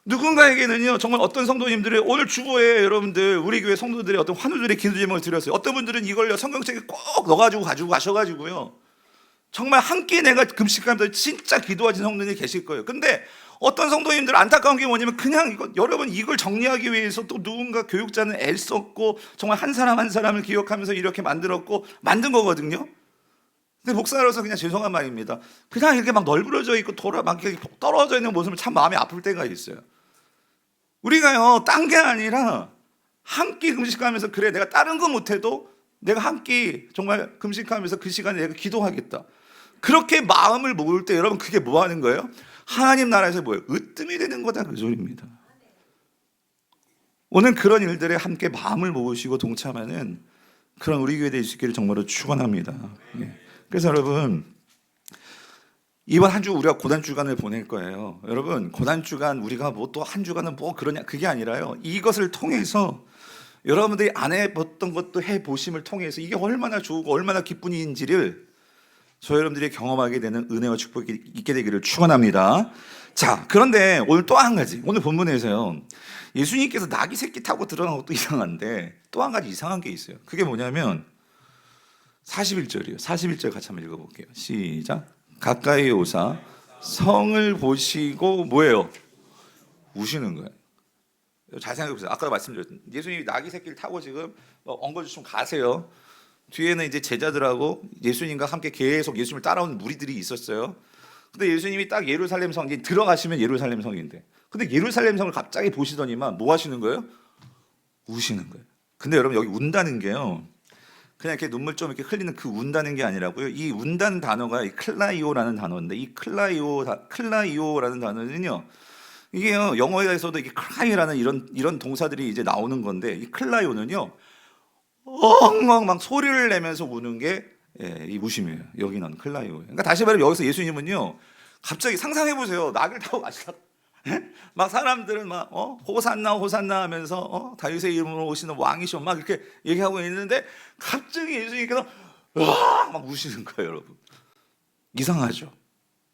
누군가에게는요 정말 어떤 성도님들이 오늘 주보에 여러분들 우리 교회 성도들의 어떤 환우들의 기도 제목을 드렸어요. 어떤 분들은 이걸요 성경책에 꼭 넣어가지고 가지고 가셔가지고요 정말 한 끼 내가 금식하면서 진짜 기도하신 성도님이 계실 거예요. 근데 어떤 성도님들 안타까운 게 뭐냐면 그냥 이거 여러분 이걸 정리하기 위해서 또 누군가 교육자는 애를 썼고 정말 한 사람 한 사람을 기억하면서 이렇게 만들었고 만든 거거든요. 근데 목사로서 그냥 죄송한 말입니다. 그냥 이렇게 막 널브러져 있고 막 이렇게 떨어져 있는 모습을 참 마음이 아플 때가 있어요. 우리가요 딴 게 아니라 한 끼 금식하면서 그래 내가 다른 거 못해도 내가 한 끼 정말 금식하면서 그 시간에 내가 기도하겠다, 그렇게 마음을 모을 때 여러분 그게 뭐 하는 거예요? 하나님 나라에서 뭐예요? 으뜸이 되는 거다 그 소리입니다. 오늘 그런 일들에 함께 마음을 모으시고 동참하는 그런 우리 교회 될 수 있기를 정말로 축원합니다. 예. 그래서 여러분, 이번 한 주 우리가 고난 주간을 보낼 거예요. 여러분, 고난 주간 우리가 뭐 또 한 주간은 뭐 그러냐, 그게 아니라요. 이것을 통해서 여러분들이 안 해봤던 것도 해보심을 통해서 이게 얼마나 좋고 얼마나 기쁜 일인지를 저 여러분들이 경험하게 되는 은혜와 축복이 있게 되기를 축원합니다. 자, 그런데 오늘 또 한 가지, 오늘 본문에서요, 예수님께서 나귀 새끼 타고 들어간 것도 이상한데 또 한 가지 이상한 게 있어요. 그게 뭐냐면 41절이에요. 41절 같이 한번 읽어볼게요. 시작. 가까이 오사 성을 보시고 뭐예요? 우시는 거예요. 잘 생각해보세요. 아까 말씀드렸던 예수님이 나귀 새끼를 타고 지금 엉거주춤 가세요. 뒤에는 이제 제자들하고 예수님과 함께 계속 예수님을 따라오는 무리들이 있었어요. 근데 예수님이 딱 예루살렘 성, 이제 들어가시면 예루살렘 성인데, 근데 예루살렘 성을 갑자기 보시더니만 뭐 하시는 거예요? 우시는 거예요. 근데 여러분, 여기 운다는 게요, 그냥 이렇게 눈물 좀 이렇게 흘리는 그 운다는 게 아니라고요. 이 운다는 단어가 이 클라이오라는 단어인데, 이 클라이오라는 단어는요, 이게요, 영어에서도 이게 크라이라는 이런 동사들이 이제 나오는 건데, 이 클라이오는요, 엉엉 막 소리를 내면서 우는 게 이 우심이에요. 여기 나오는 클라이오예요. 그러니까 다시 말하면 여기서 예수님은요, 갑자기 상상해 보세요. 나귀를 타고 가시다가 막 사람들은 막 호산나 호산나 하면서 다윗의 이름으로 오시는 왕이시오 막 이렇게 얘기하고 있는데 갑자기 예수님께서 막 우시는 거예요, 여러분. 이상하죠.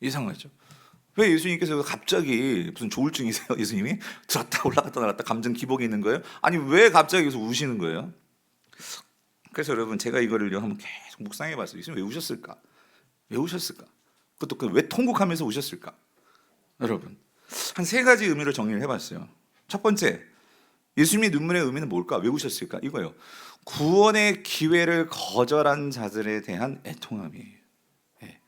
이상하죠. 왜 예수님께서 갑자기 무슨 조울증이세요, 예수님이? 들었다 올라갔다 나갔다 감정 기복이 있는 거예요? 아니 왜 갑자기 여기서 우시는 거예요? 그래서 여러분, 제가 이거를 한번 계속 묵상해 봤어요. 예수님 왜 우셨을까? 왜 우셨을까? 그것도 왜 통곡하면서 우셨을까? 여러분, 한 세 가지 의미로 정리를 해봤어요. 첫 번째, 예수님의 눈물의 의미는 뭘까? 왜 우셨을까? 이거예요. 구원의 기회를 거절한 자들에 대한 애통함이에요. 네.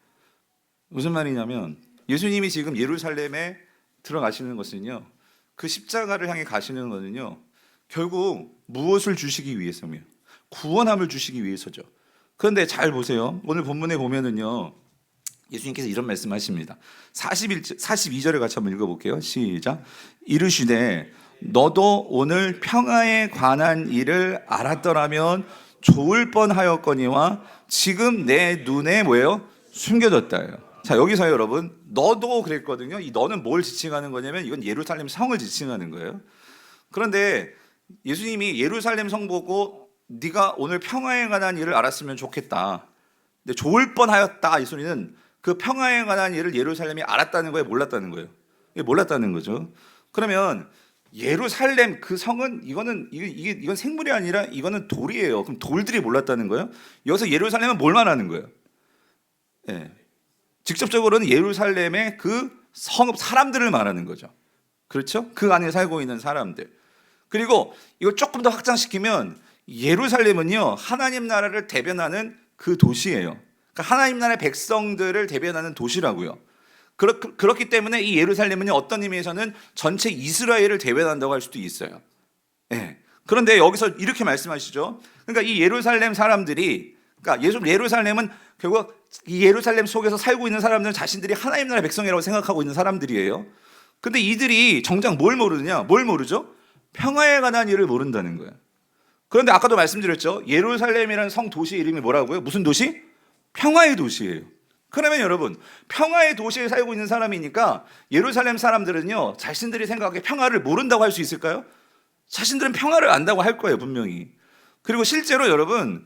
무슨 말이냐면 예수님이 지금 예루살렘에 들어가시는 것은요, 그 십자가를 향해 가시는 것은요, 결국 무엇을 주시기 위해서며 구원함을 주시기 위해서죠. 그런데 잘 보세요. 오늘 본문에 보면은요, 예수님께서 이런 말씀하십니다. 42절에 같이 한번 읽어볼게요. 시작. 이르시되 너도 오늘 평화에 관한 일을 알았더라면 좋을 뻔하였거니와 지금 내 눈에 뭐예요? 숨겨졌다예요. 자, 여기서 여러분, 너도 그랬거든요. 이 너는 뭘 지칭하는 거냐면 이건 예루살렘 성을 지칭하는 거예요. 그런데 예수님이 예루살렘 성 보고 네가 오늘 평화에 관한 일을 알았으면 좋겠다. 근데 좋을 뻔하였다, 이 소리는 그 평화에 관한 일을 예루살렘이 알았다는 거예요, 몰랐다는 거예요? 몰랐다는 거죠. 그러면 예루살렘 그 성은 이건 생물이 아니라 이거는 돌이에요. 그럼 돌들이 몰랐다는 거예요? 여기서 예루살렘은 뭘 말하는 거예요? 예. 직접적으로는 예루살렘의 그 성읍 사람들을 말하는 거죠. 그렇죠? 그 안에 살고 있는 사람들. 그리고 이걸 조금 더 확장시키면 예루살렘은요, 하나님 나라를 대변하는 그 도시예요. 그러니까 하나님 나라의 백성들을 대변하는 도시라고요. 그렇기 때문에 이 예루살렘은요, 어떤 의미에서는 전체 이스라엘을 대변한다고 할 수도 있어요. 예. 그런데 여기서 이렇게 말씀하시죠. 그러니까 이 예루살렘 사람들이, 그러니까 예루살렘은 결국 이 예루살렘 속에서 살고 있는 사람들은 자신들이 하나님 나라의 백성이라고 생각하고 있는 사람들이에요. 근데 이들이 정작 뭘 모르느냐? 뭘 모르죠? 평화에 관한 일을 모른다는 거예요. 그런데 아까도 말씀드렸죠. 예루살렘이라는 성 도시 이름이 뭐라고요? 무슨 도시? 평화의 도시예요. 그러면 여러분, 평화의 도시에 살고 있는 사람이니까 예루살렘 사람들은요, 자신들이 생각하기에 평화를 모른다고 할 수 있을까요? 자신들은 평화를 안다고 할 거예요, 분명히. 그리고 실제로 여러분,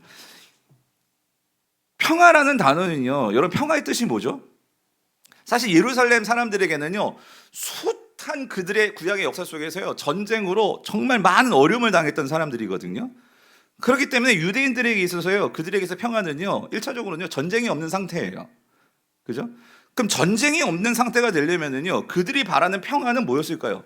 평화라는 단어는요, 여러분, 평화의 뜻이 뭐죠? 사실 예루살렘 사람들에게는요, 숱한 그들의 구약의 역사 속에서요, 전쟁으로 정말 많은 어려움을 당했던 사람들이거든요. 그렇기 때문에 유대인들에게 있어서요, 그들에게서 평화는요, 1차적으로는요, 전쟁이 없는 상태예요. 그죠? 그럼 전쟁이 없는 상태가 되려면은요, 그들이 바라는 평화는 뭐였을까요?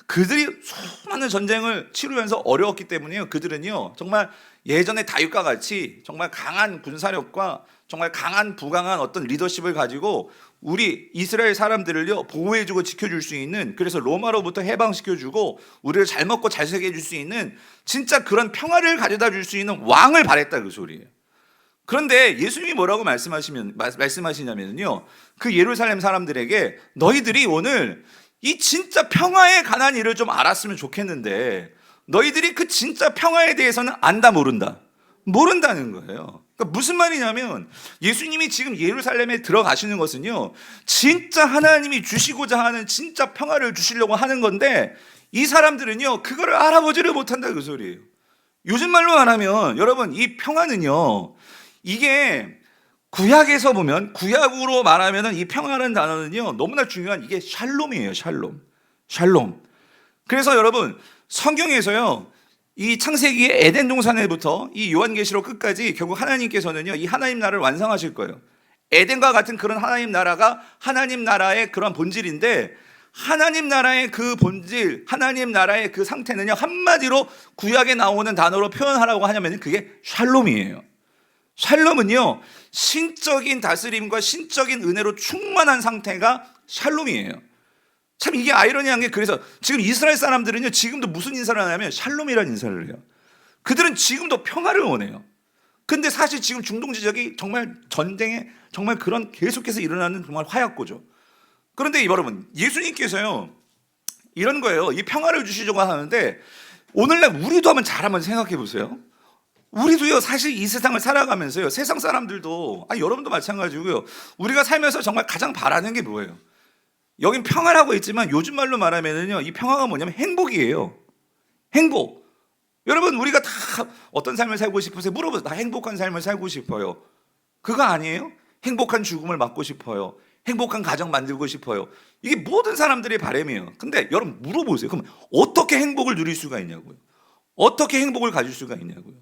그들이 수많은 전쟁을 치르면서 어려웠기 때문에요, 그들은요, 정말 예전의 다윗과 같이 정말 강한 군사력과 정말 강한 부강한 어떤 리더십을 가지고 우리 이스라엘 사람들을요, 보호해주고 지켜줄 수 있는, 그래서 로마로부터 해방시켜주고 우리를 잘 먹고 잘 살게 해줄 수 있는 진짜 그런 평화를 가져다 줄 수 있는 왕을 바랬다, 그 소리예요. 그런데 예수님이 뭐라고 말씀하시냐면요, 그 예루살렘 사람들에게 너희들이 오늘 이 진짜 평화에 관한 일을 좀 알았으면 좋겠는데 너희들이 그 진짜 평화에 대해서는 안다 모른다? 모른다는 거예요. 그러니까 무슨 말이냐면 예수님이 지금 예루살렘에 들어가시는 것은요, 진짜 하나님이 주시고자 하는 진짜 평화를 주시려고 하는 건데 이 사람들은요 그거를 알아보지를 못한다 그 소리예요. 요즘 말로 말하면 여러분, 이 평화는요, 이게 구약에서 보면, 구약으로 말하면 이 평화라는 단어는요 너무나 중요한, 이게 샬롬이에요. 샬롬. 그래서 여러분, 성경에서요 이 창세기의 에덴 동산에부터 이 요한계시록 끝까지 결국 하나님께서는요 이 하나님 나라를 완성하실 거예요. 에덴과 같은 그런 하나님 나라가 하나님 나라의 그런 본질인데, 하나님 나라의 그 본질, 하나님 나라의 그 상태는요 한마디로 구약에 나오는 단어로 표현하라고 하냐면 그게 샬롬이에요. 샬롬은요 신적인 다스림과 신적인 은혜로 충만한 상태가 샬롬이에요. 참 이게 아이러니한 게, 그래서 지금 이스라엘 사람들은요 지금도 무슨 인사를 하냐면 샬롬이라는 인사를 해요. 그들은 지금도 평화를 원해요. 근데 사실 지금 중동 지역이 정말 전쟁에 정말 그런 계속해서 일어나는 정말 화약고죠. 그런데 여러분, 예수님께서요 이런 거예요. 이 평화를 주시려고 하는데, 오늘날 우리도 한번 생각해 보세요. 우리도요 사실 이 세상을 살아가면서요, 세상 사람들도, 여러분도 마찬가지고요, 우리가 살면서 정말 가장 바라는 게 뭐예요? 여긴 평화라고 있지만 요즘 말로 말하면은요 이 평화가 뭐냐면 행복이에요. 행복. 여러분, 우리가 다 어떤 삶을 살고 싶으세요? 물어보세요. 다 행복한 삶을 살고 싶어요. 그거 아니에요? 행복한 죽음을 맞고 싶어요. 행복한 가정 만들고 싶어요. 이게 모든 사람들의 바람이에요. 근데 여러분 물어보세요. 그럼 어떻게 행복을 누릴 수가 있냐고요? 어떻게 행복을 가질 수가 있냐고요?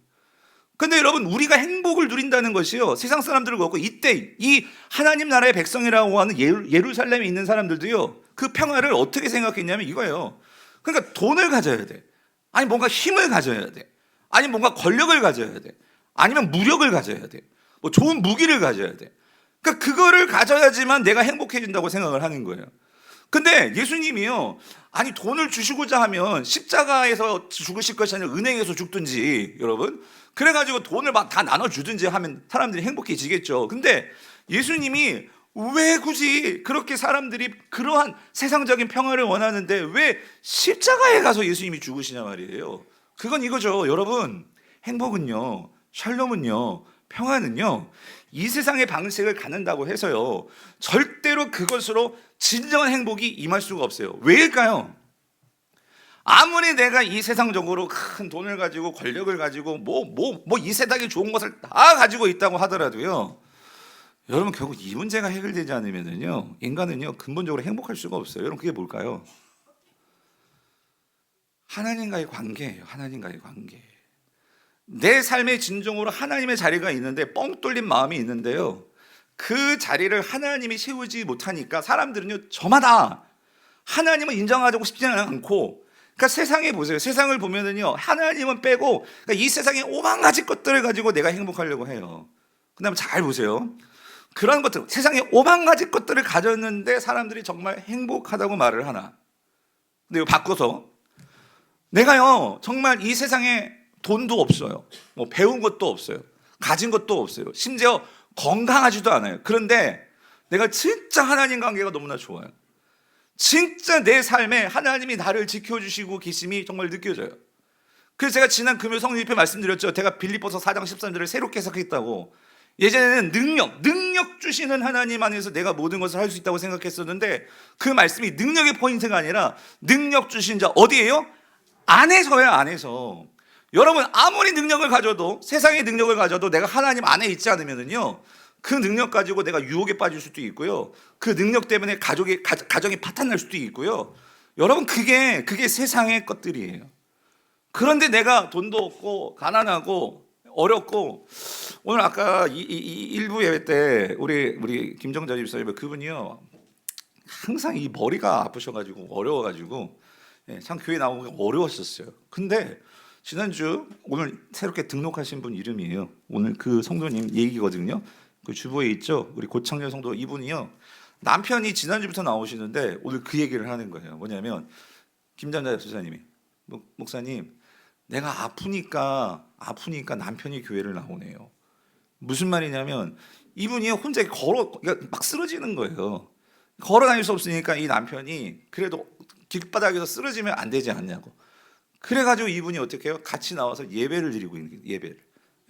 근데 여러분, 우리가 행복을 누린다는 것이요, 세상 사람들을 그렇고 이때 이 하나님 나라의 백성이라고 하는 예루살렘에 있는 사람들도요 그 평화를 어떻게 생각했냐면 이거예요. 그러니까 돈을 가져야 돼, 아니 뭔가 힘을 가져야 돼, 아니 뭔가 권력을 가져야 돼, 아니면 무력을 가져야 돼, 뭐 좋은 무기를 가져야 돼. 그러니까 그거를 가져야지만 내가 행복해진다고 생각을 하는 거예요. 근데 예수님이요, 아니 돈을 주시고자 하면 십자가에서 죽으실 것이 아니라 은행에서 죽든지, 여러분, 그래가지고 돈을 막 다 나눠주든지 하면 사람들이 행복해지겠죠. 근데 예수님이 왜 굳이 그렇게 사람들이 그러한 세상적인 평화를 원하는데 왜 십자가에 가서 예수님이 죽으시냐 말이에요. 그건 이거죠. 여러분, 행복은요, 샬롬은요, 평화는요 이 세상의 방식을 갖는다고 해서요 절대로 그것으로 진정한 행복이 임할 수가 없어요. 왜일까요? 아무리 내가 이 세상적으로 큰 돈을 가지고 권력을 가지고 이 세상에 좋은 것을 다 가지고 있다고 하더라도요, 여러분 결국 이 문제가 해결되지 않으면요 인간은요 근본적으로 행복할 수가 없어요. 여러분, 그게 뭘까요? 하나님과의 관계예요. 하나님과의 관계. 내 삶의 진정으로 하나님의 자리가 있는데 뻥 뚫린 마음이 있는데요, 그 자리를 하나님이 세우지 못하니까 사람들은요 저마다 하나님을 인정하고 싶지는 않고, 그러니까 세상에 보세요. 세상을 보면은요 하나님은 빼고, 그러니까 이 세상에 오만 가지 것들을 가지고 내가 행복하려고 해요. 그다음에 잘 보세요. 그런 것들, 세상에 오만 가지 것들을 가졌는데 사람들이 정말 행복하다고 말을 하나? 근데 이거 바꿔서, 내가요 정말 이 세상에 돈도 없어요, 뭐 배운 것도 없어요, 가진 것도 없어요, 심지어 건강하지도 않아요. 그런데 내가 진짜 하나님 관계가 너무나 좋아요. 진짜 내 삶에 하나님이 나를 지켜주시고 계심이 정말 느껴져요. 그래서 제가 지난 금요 성령 집회 말씀드렸죠. 제가 빌립보서 4장 13절을 새롭게 해석했다고. 예전에는 능력 주시는 하나님 안에서 내가 모든 것을 할 수 있다고 생각했었는데, 그 말씀이 능력의 포인트가 아니라 능력 주신 자 어디예요? 안에서야, 안에서. 여러분, 아무리 능력을 가져도, 세상의 능력을 가져도 내가 하나님 안에 있지 않으면요 그 능력 가지고 내가 유혹에 빠질 수도 있고요, 그 능력 때문에 가정이 파탄날 수도 있고요. 여러분, 그게 세상의 것들이에요. 그런데 내가 돈도 없고 가난하고 어렵고, 오늘 아까 이 일부 예배 때 우리 김정자 집사님, 그분이요 항상 이 머리가 아프셔가지고 어려워가지고 참 교회 나오기가 어려웠었어요. 근데 지난주 오늘 새롭게 등록하신 분 이름이에요. 오늘 그 성도님 얘기거든요. 그 주보에 있죠. 우리 고창렬 성도, 이분이요 남편이 지난주부터 나오시는데 오늘 그 얘기를 하는 거예요. 뭐냐면, 김정자 집사님이, 목사님, 내가 아프니까 남편이 교회를 나오네요. 무슨 말이냐면, 이분이 혼자 그러니까 막 쓰러지는 거예요. 걸어 다닐 수 없으니까 이 남편이 그래도 길바닥에서 쓰러지면 안 되지 않냐고. 그래가지고 이분이 어떻게 해요? 같이 나와서 예배를 드리고 있는 거예요. 예배를.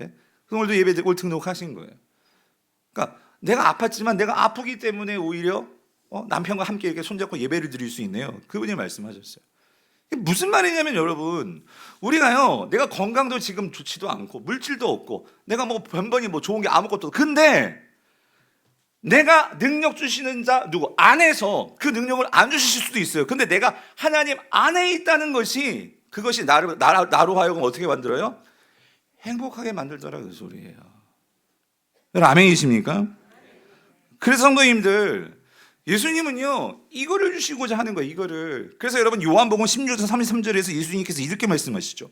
예? 오늘도 예배 올 등록하신 거예요. 그러니까 내가 아팠지만 내가 아프기 때문에 오히려 남편과 함께 이렇게 손잡고 예배를 드릴 수 있네요. 그분이 말씀하셨어요. 이게 무슨 말이냐면 여러분, 우리가요, 내가 건강도 지금 좋지도 않고 물질도 없고 내가 뭐 변번이 뭐 좋은 게 아무것도 없고, 근데 내가 능력 주시는 자 누구 안에서 그 능력을 안 주실 수도 있어요. 근데 내가 하나님 안에 있다는 것이, 그것이 나로 하여금 어떻게 만들어요? 행복하게 만들더라, 그 소리예요. 여러분 아멘이십니까? 그래서 성도님들, 예수님은요 이거를 주시고자 하는 거예요. 이거를. 그래서 여러분 요한복음 16장 33절에서 예수님께서 이렇게 말씀하시죠.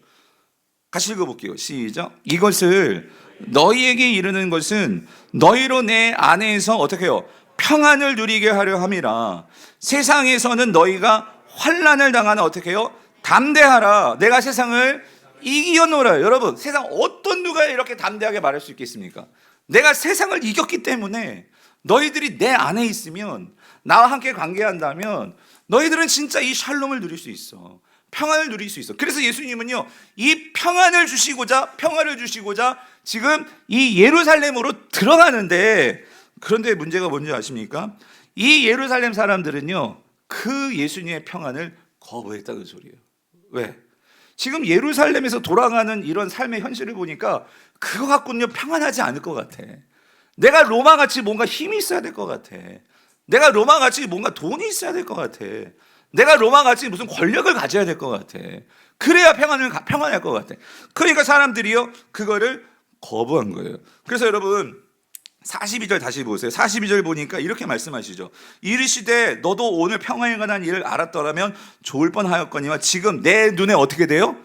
같이 읽어볼게요. 시작. 이것을 너희에게 이르는 것은 너희로 내 안에서 어떻게 해요? 평안을 누리게 하려 함이라. 세상에서는 너희가 환난을 당하는 어떻게 해요? 담대하라. 내가 세상을 이겨노라. 여러분, 세상 어떤 누가 이렇게 담대하게 말할 수 있겠습니까? 내가 세상을 이겼기 때문에 너희들이 내 안에 있으면, 나와 함께 관계한다면 너희들은 진짜 이 샬롬을 누릴 수 있어. 평안을 누릴 수 있어. 그래서 예수님은요 이 평안을 주시고자 지금 이 예루살렘으로 들어가는데, 그런데 문제가 뭔지 아십니까? 이 예루살렘 사람들은요 그 예수님의 평안을 거부했다는 소리예요. 왜? 지금 예루살렘에서 돌아가는 이런 삶의 현실을 보니까 그거 갖고는요 평안하지 않을 것 같아. 내가 로마같이 뭔가 힘이 있어야 될 것 같아. 내가 로마같이 뭔가 돈이 있어야 될 것 같아. 내가 로마같이 무슨 권력을 가져야 될 것 같아. 그래야 평안할 것 같아. 그러니까 사람들이요 그거를 거부한 거예요. 그래서 여러분 42절 다시 보세요. 42절 보니까 이렇게 말씀하시죠. 이르시되 너도 오늘 평안에 관한 일을 알았더라면 좋을 뻔하였거니와 지금 내 눈에 어떻게 돼요?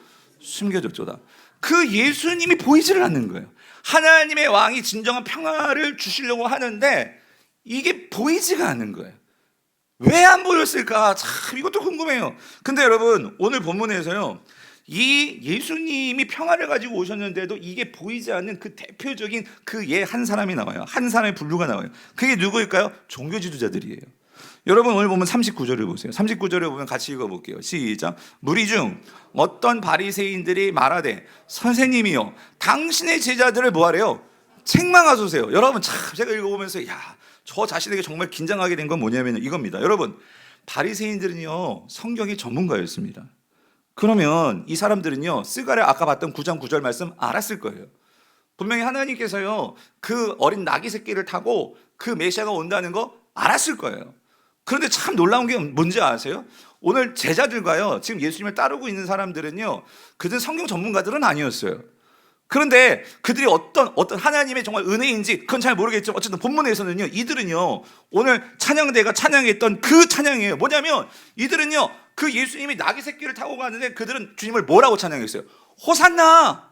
숨겨졌도다. 그 예수님이 보이지를 않는 거예요. 하나님의 왕이 진정한 평화를 주시려고 하는데 이게 보이지가 않는 거예요. 왜 안 보였을까? 참 이것도 궁금해요. 근데 여러분 오늘 본문에서요 이 예수님이 평화를 가지고 오셨는데도 이게 보이지 않는 그 대표적인 그 예 한 사람이 나와요. 한 사람의 분류가 나와요. 그게 누구일까요? 종교 지도자들이에요. 여러분 오늘 보면 39절을 보세요. 39절을 보면 같이 읽어볼게요. 시작. 무리 중 어떤 바리새인들이 말하되 선생님이요 당신의 제자들을 뭐하래요? 책망하소서. 여러분 참 제가 읽어보면서 저 자신에게 정말 긴장하게 된 건 뭐냐면 이겁니다. 여러분 바리새인들은요 성경의 전문가였습니다. 그러면 이 사람들은요 스가랴 아까 봤던 9장 9절 말씀 알았을 거예요. 분명히 하나님께서요 그 어린 나귀 새끼를 타고 그 메시아가 온다는 거 알았을 거예요. 그런데 참 놀라운 게 뭔지 아세요? 오늘 제자들과요 지금 예수님을 따르고 있는 사람들은요 그들 성경 전문가들은 아니었어요. 그런데 그들이 어떤 하나님의 정말 은혜인지 그건 잘 모르겠지만 어쨌든 본문에서는요 이들은요 오늘 찬양대가 찬양했던 그 찬양이에요. 뭐냐면 이들은요 그 예수님이 나귀 새끼를 타고 가는데 그들은 주님을 뭐라고 찬양했어요? 호산나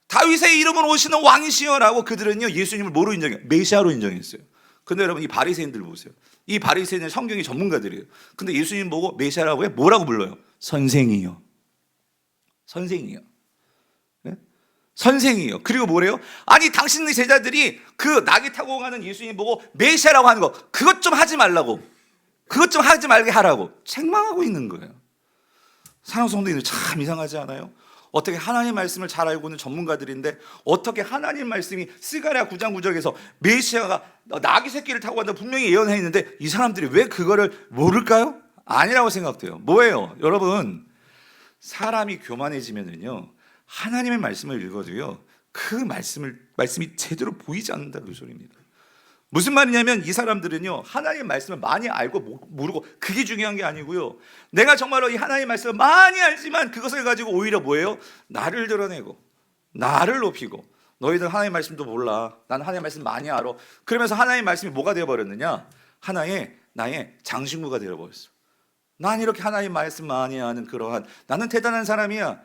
다윗의 이름으로 오시는 왕이시여라고 그들은요 예수님을 뭐로 인정해요? 메시아로 인정했어요. 근데 여러분 이 바리새인들 보세요. 이 바리새인은 성경의 전문가들이에요. 근데 예수님 보고 메시아라고 해? 뭐라고 불러요? 선생이요. 선생이요. 네? 선생이요. 그리고 뭐래요? 아니 당신의 제자들이 그 나귀 타고 가는 예수님 보고 메시아라고 하는 거 그것 좀 하지 말라고, 그것 좀 하지 말게 하라고 책망하고 있는 거예요. 사랑하는 성도님들 참 이상하지 않아요? 어떻게 하나님 말씀을 잘 알고 있는 전문가들인데 어떻게 하나님 말씀이 스가랴 9장 9절에서 메시아가 나귀 새끼를 타고 간다 분명히 예언했는데 이 사람들이 왜 그거를 모를까요? 아니라고 생각돼요. 뭐예요? 여러분 사람이 교만해지면은요 하나님의 말씀을 읽어도요 그 말씀이 제대로 보이지 않는다 그 소리입니다. 무슨 말이냐면 이 사람들은요 하나님의 말씀을 많이 알고 모르고 그게 중요한 게 아니고요 내가 정말로 이 하나님의 말씀을 많이 알지만 그것을 가지고 오히려 뭐예요? 나를 드러내고 나를 높이고 너희들 하나님의 말씀도 몰라, 나는 하나님의 말씀 많이 알아. 그러면서 하나님의 말씀이 뭐가 되어버렸느냐? 하나의 나의 장신구가 되어버렸어. 난 이렇게 하나님 말씀 많이 아는 그러한 나는 대단한 사람이야.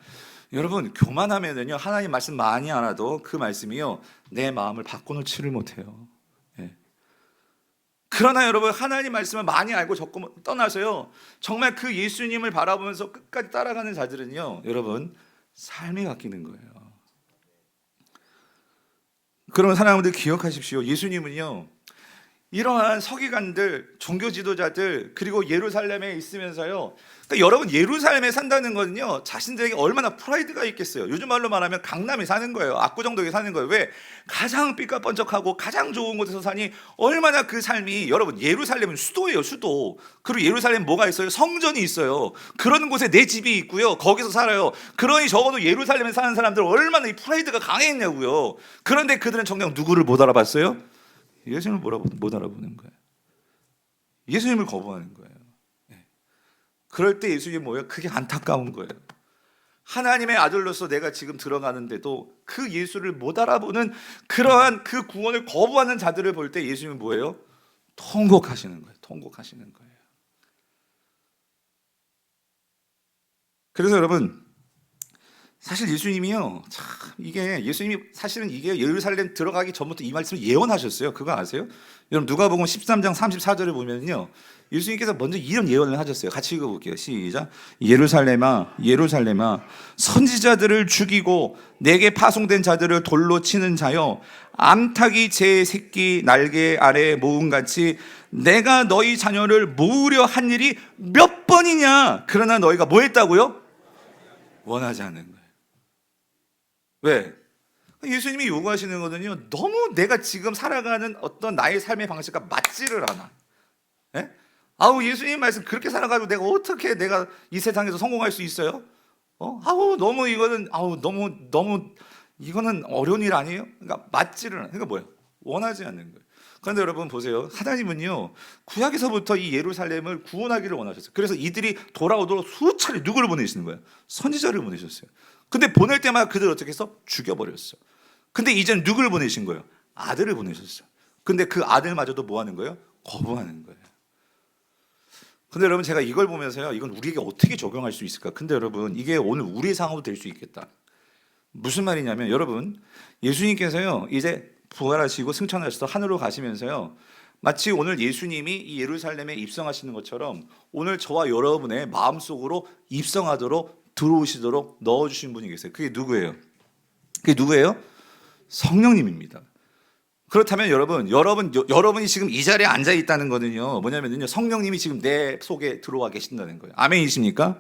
여러분 교만하면은요 하나님 말씀 많이 알아도 그 말씀이요 내 마음을 바꿔놓지를 못해요. 그러나 여러분 하나님 말씀을 많이 알고 적고 떠나서요 정말 그 예수님을 바라보면서 끝까지 따라가는 자들은요 여러분 삶이 바뀌는 거예요. 그러면 사랑하는 분들 기억하십시오. 예수님은요 이러한 서기관들, 종교 지도자들, 그리고 예루살렘에 있으면서요. 그러니까 여러분, 예루살렘에 산다는 거는요, 자신들에게 얼마나 프라이드가 있겠어요. 요즘 말로 말하면 강남에 사는 거예요. 압구정동에 사는 거예요. 왜? 가장 삐까뻔쩍하고 가장 좋은 곳에서 사니 얼마나 그 삶이, 여러분, 예루살렘은 수도예요, 수도. 그리고 예루살렘 뭐가 있어요? 성전이 있어요. 그런 곳에 내 집이 있고요. 거기서 살아요. 그러니 적어도 예루살렘에 사는 사람들 얼마나 이 프라이드가 강했냐고요. 그런데 그들은 정녕 누구를 못 알아봤어요? 예수님을 못 알아보는 거예요. 예수님을 거부하는 거예요. 그럴 때 예수님이 뭐예요? 그게 안타까운 거예요. 하나님의 아들로서 내가 지금 들어가는데도 그 예수를 못 알아보는 그러한 그 구원을 거부하는 자들을 볼 때 예수님은 뭐예요? 통곡하시는 거예요. 통곡하시는 거예요. 그래서 여러분, 사실 예수님이요, 참 이게 예수님이 사실은 이게 예루살렘 들어가기 전부터 이 말씀을 예언하셨어요. 그거 아세요? 여러분, 누가복음 13장 34절을 보면요, 예수님께서 먼저 이런 예언을 하셨어요. 같이 읽어볼게요. 시작. 예루살렘아, 예루살렘아, 선지자들을 죽이고 내게 파송된 자들을 돌로 치는 자여, 암탉이 제 새끼 날개 아래 모음같이 내가 너희 자녀를 모으려 한 일이 몇 번이냐? 그러나 너희가 뭐 했다고요? 원하지 않는 거예요. 왜? 예수님이 요구하시는 거는요, 너무 내가 지금 살아가는 어떤 나의 삶의 방식과 맞지를 않아. 예? 아우, 예수님 말씀 그렇게 살아가지고 내가 어떻게 내가 이 세상에서 성공할 수 있어요? 아우, 너무 이거는, 아우, 너무 이거는 어려운 일 아니에요? 그러니까 맞지를 않아. 그러니까 뭐예요? 원하지 않는 거예요. 그런데 여러분 보세요. 하나님은요, 구약에서부터 이 예루살렘을 구원하기를 원하셨어요. 그래서 이들이 돌아오도록 수차례 누구를 보내시는 거예요? 선지자를 보내셨어요. 근데 보낼 때마다 그들을 어떻게 해서 죽여버렸어요. 근데 이제는 누구를 보내신 거예요? 아들을 보내셨어요. 근데 그 아들마저도 뭐 하는 거예요? 거부하는 거예요. 근데 여러분, 제가 이걸 보면서요, 이건 우리에게 어떻게 적용할 수 있을까? 근데 여러분, 이게 오늘 우리의 상황도 될 수 있겠다. 무슨 말이냐면, 여러분, 예수님께서요, 이제 부활하시고 승천하셔서 하늘로 가시면서요, 마치 오늘 예수님이 이 예루살렘에 입성하시는 것처럼 오늘 저와 여러분의 마음속으로 입성하도록 들어오시도록 넣어주신 분이 계세요. 그게 누구예요? 그게 누구예요? 성령님입니다. 그렇다면 여러분이 지금 이 자리에 앉아 있다는 거는요, 뭐냐면요, 성령님이 지금 내 속에 들어와 계신다는 거예요. 아멘이십니까?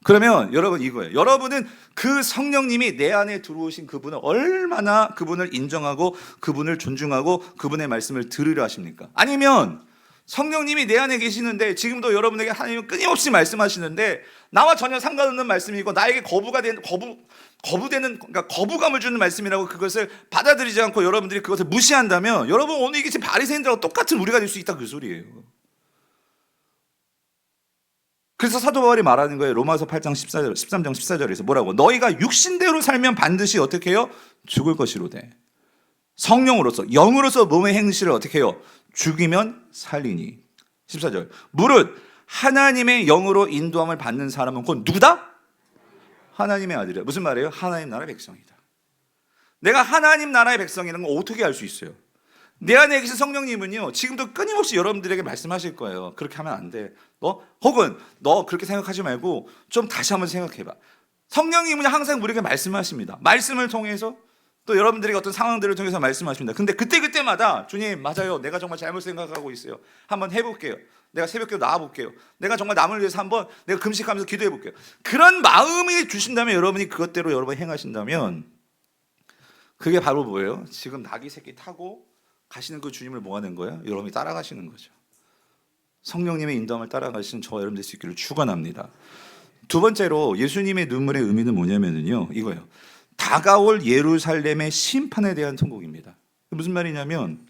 그러면 여러분 이거예요. 여러분은 그 성령님이 내 안에 들어오신 그분을 얼마나 그분을 인정하고 그분을 존중하고 그분의 말씀을 들으려 하십니까? 아니면 성령님이 내 안에 계시는데 지금도 여러분에게 하나님은 끊임없이 말씀하시는데 나와 전혀 상관없는 말씀이고 나에게 거부되는, 그러니까 거부감을 주는 말씀이라고 그것을 받아들이지 않고 여러분들이 그것을 무시한다면 여러분 오늘 이게 지금 바리새인들하고 똑같은 우리가 될 수 있다, 그 소리예요. 그래서 사도 바울이 말하는 거예요. 로마서 8장 14절, 13장 14절에서 뭐라고? 너희가 육신대로 살면 반드시 어떻게 해요? 죽을 것이로되 성령으로서, 영으로서 몸의 행실을 어떻게 해요? 죽이면 살리니. 14절. 무릇 하나님의 영으로 인도함을 받는 사람은 곧 누구다? 하나님의 아들이야. 무슨 말이에요? 하나님 나라의 백성이다. 내가 하나님 나라의 백성이라는 걸 어떻게 알 수 있어요? 내 안에 계신 성령님은요, 지금도 끊임없이 여러분들에게 말씀하실 거예요. 그렇게 하면 안 돼. 혹은 너 그렇게 생각하지 말고 좀 다시 한번 생각해봐. 성령님은 항상 우리에게 말씀하십니다. 말씀을 통해서 또 여러분들에게 어떤 상황들을 통해서 말씀하십니다. 근데 그때마다 주님, 맞아요. 내가 정말 잘못 생각하고 있어요. 한번 해볼게요. 내가 새벽기도 나와볼게요. 내가 정말 남을 위해서 한번 내가 금식하면서 기도해볼게요. 그런 마음이 주신다면, 여러분이 그것대로 여러분 행하신다면, 그게 바로 뭐예요? 지금 낙이 새끼 타고 가시는 그 주님을 뭐 하는 거예요? 여러분이 따라가시는 거죠. 성령님의 인도함을 따라가시는 저와 여러분 될 수 있기를 축원합니다. 두 번째로 예수님의 눈물의 의미는 뭐냐면요, 이거예요. 다가올 예루살렘의 심판에 대한 통곡입니다. 무슨 말이냐면,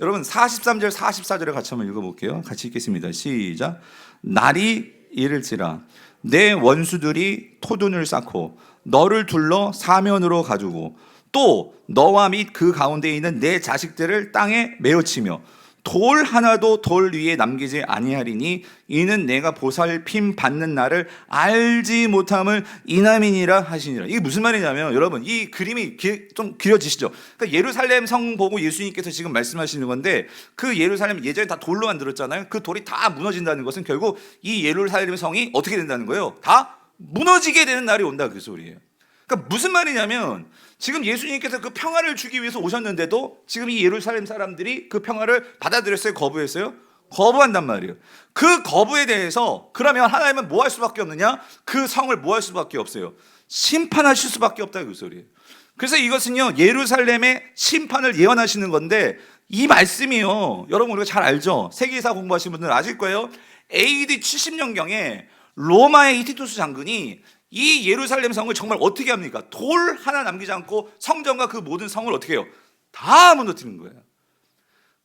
여러분 43절 44절을 같이 한번 읽어볼게요. 같이 읽겠습니다. 시작. 날이 이를지라 내 원수들이 토둔을 쌓고 너를 둘러 사면으로 가두고 또 너와 및 그 가운데 있는 내 자식들을 땅에 메어치며 돌 하나도 돌 위에 남기지 아니하리니 이는 내가 보살핌 받는 날을 알지 못함을 이남이니라 하시니라. 이게 무슨 말이냐면, 여러분 이 그림이 좀 그려지시죠? 그러니까 예루살렘 성 보고 예수님께서 지금 말씀하시는 건데, 그 예루살렘 예전에 다 돌로 만들었잖아요. 그 돌이 다 무너진다는 것은 결국 이 예루살렘 성이 어떻게 된다는 거예요? 다 무너지게 되는 날이 온다, 그 소리예요. 그러니까 무슨 말이냐면 지금 예수님께서 그 평화를 주기 위해서 오셨는데도 지금 이 예루살렘 사람들이 그 평화를 받아들였어요? 거부했어요? 거부한단 말이에요. 그 거부에 대해서 그러면 하나님은 뭐 할 수밖에 없느냐? 그 성을 뭐 할 수밖에 없어요? 심판하실 수밖에 없다 그 소리예요. 그래서 이것은요 예루살렘의 심판을 예언하시는 건데 이 말씀이요 여러분 우리가 잘 알죠? 세계사 공부하신 분들은 아실 거예요. AD 70년경에 로마의 이 티투스 장군이 이 예루살렘 성을 정말 어떻게 합니까? 돌 하나 남기지 않고 성전과 그 모든 성을 어떻게 해요? 다 무너뜨리는 거예요.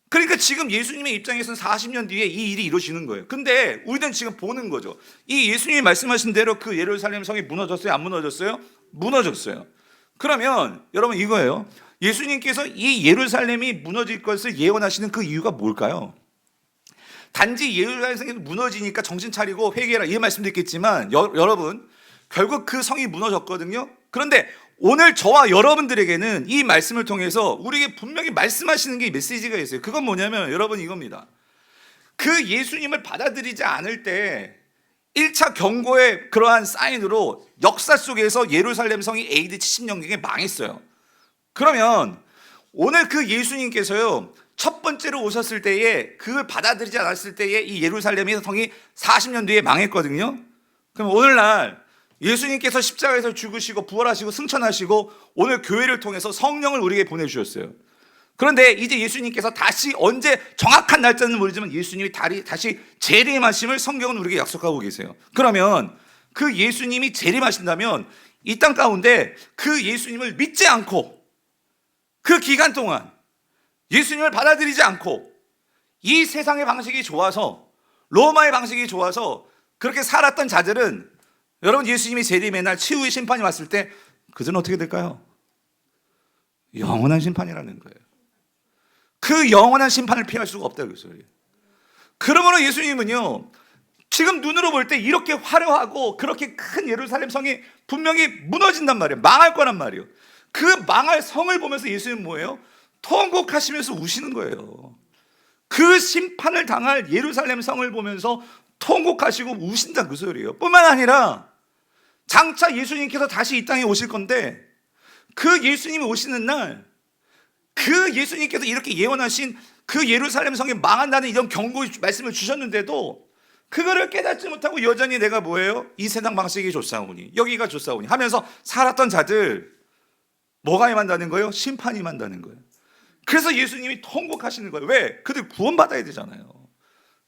그러니까 지금 예수님의 입장에서는 40년 뒤에 이 일이 이루어지는 거예요. 근데 우리는 지금 보는 거죠. 이 예수님이 말씀하신 대로 그 예루살렘 성이 무너졌어요? 안 무너졌어요? 무너졌어요. 그러면 여러분 이거예요. 예수님께서 이 예루살렘이 무너질 것을 예언하시는 그 이유가 뭘까요? 단지 예루살렘 성이 무너지니까 정신 차리고 회개해라 이 말씀도 있겠지만 여러분 결국 그 성이 무너졌거든요. 그런데 오늘 저와 여러분들에게는 이 말씀을 통해서 우리에게 분명히 말씀하시는 게 메시지가 있어요. 그건 뭐냐면 여러분 이겁니다. 그 예수님을 받아들이지 않을 때 1차 경고의 그러한 사인으로 역사 속에서 예루살렘 성이 AD 70년경에 망했어요. 그러면 오늘 그 예수님께서요 첫 번째로 오셨을 때에 그걸 받아들이지 않았을 때에 이 예루살렘의 성이 40년 뒤에 망했거든요. 그럼 오늘날 예수님께서 십자가에서 죽으시고 부활하시고 승천하시고 오늘 교회를 통해서 성령을 우리에게 보내주셨어요. 그런데 이제 예수님께서 다시 언제 정확한 날짜는 모르지만 예수님이 다시 재림하심을 성경은 우리에게 약속하고 계세요. 그러면 그 예수님이 재림하신다면 이 땅 가운데 그 예수님을 믿지 않고 그 기간 동안 예수님을 받아들이지 않고 이 세상의 방식이 좋아서 로마의 방식이 좋아서 그렇게 살았던 자들은 여러분 예수님이 재림의 날 치유의 심판이 왔을 때 그들은 어떻게 될까요? 영원한 심판이라는 거예요. 그 영원한 심판을 피할 수가 없다 그 소리예요. 그러므로 예수님은요 지금 눈으로 볼 때 이렇게 화려하고 그렇게 큰 예루살렘 성이 분명히 무너진단 말이에요. 망할 거란 말이에요. 그 망할 성을 보면서 예수님은 뭐예요? 통곡하시면서 우시는 거예요. 그 심판을 당할 예루살렘 성을 보면서 통곡하시고 우신다 그 소리예요. 뿐만 아니라 장차 예수님께서 다시 이 땅에 오실 건데 그 예수님이 오시는 날 그 예수님께서 이렇게 예언하신 그 예루살렘 성이 망한다는 이런 경고 말씀을 주셨는데도 그거를 깨닫지 못하고 여전히 내가 뭐예요? 이 세상 방식이 좋사오니 여기가 좋사오니 하면서 살았던 자들 뭐가 임한다는 거예요? 심판이 임한다는 거예요. 그래서 예수님이 통곡하시는 거예요. 왜? 그들 구원받아야 되잖아요.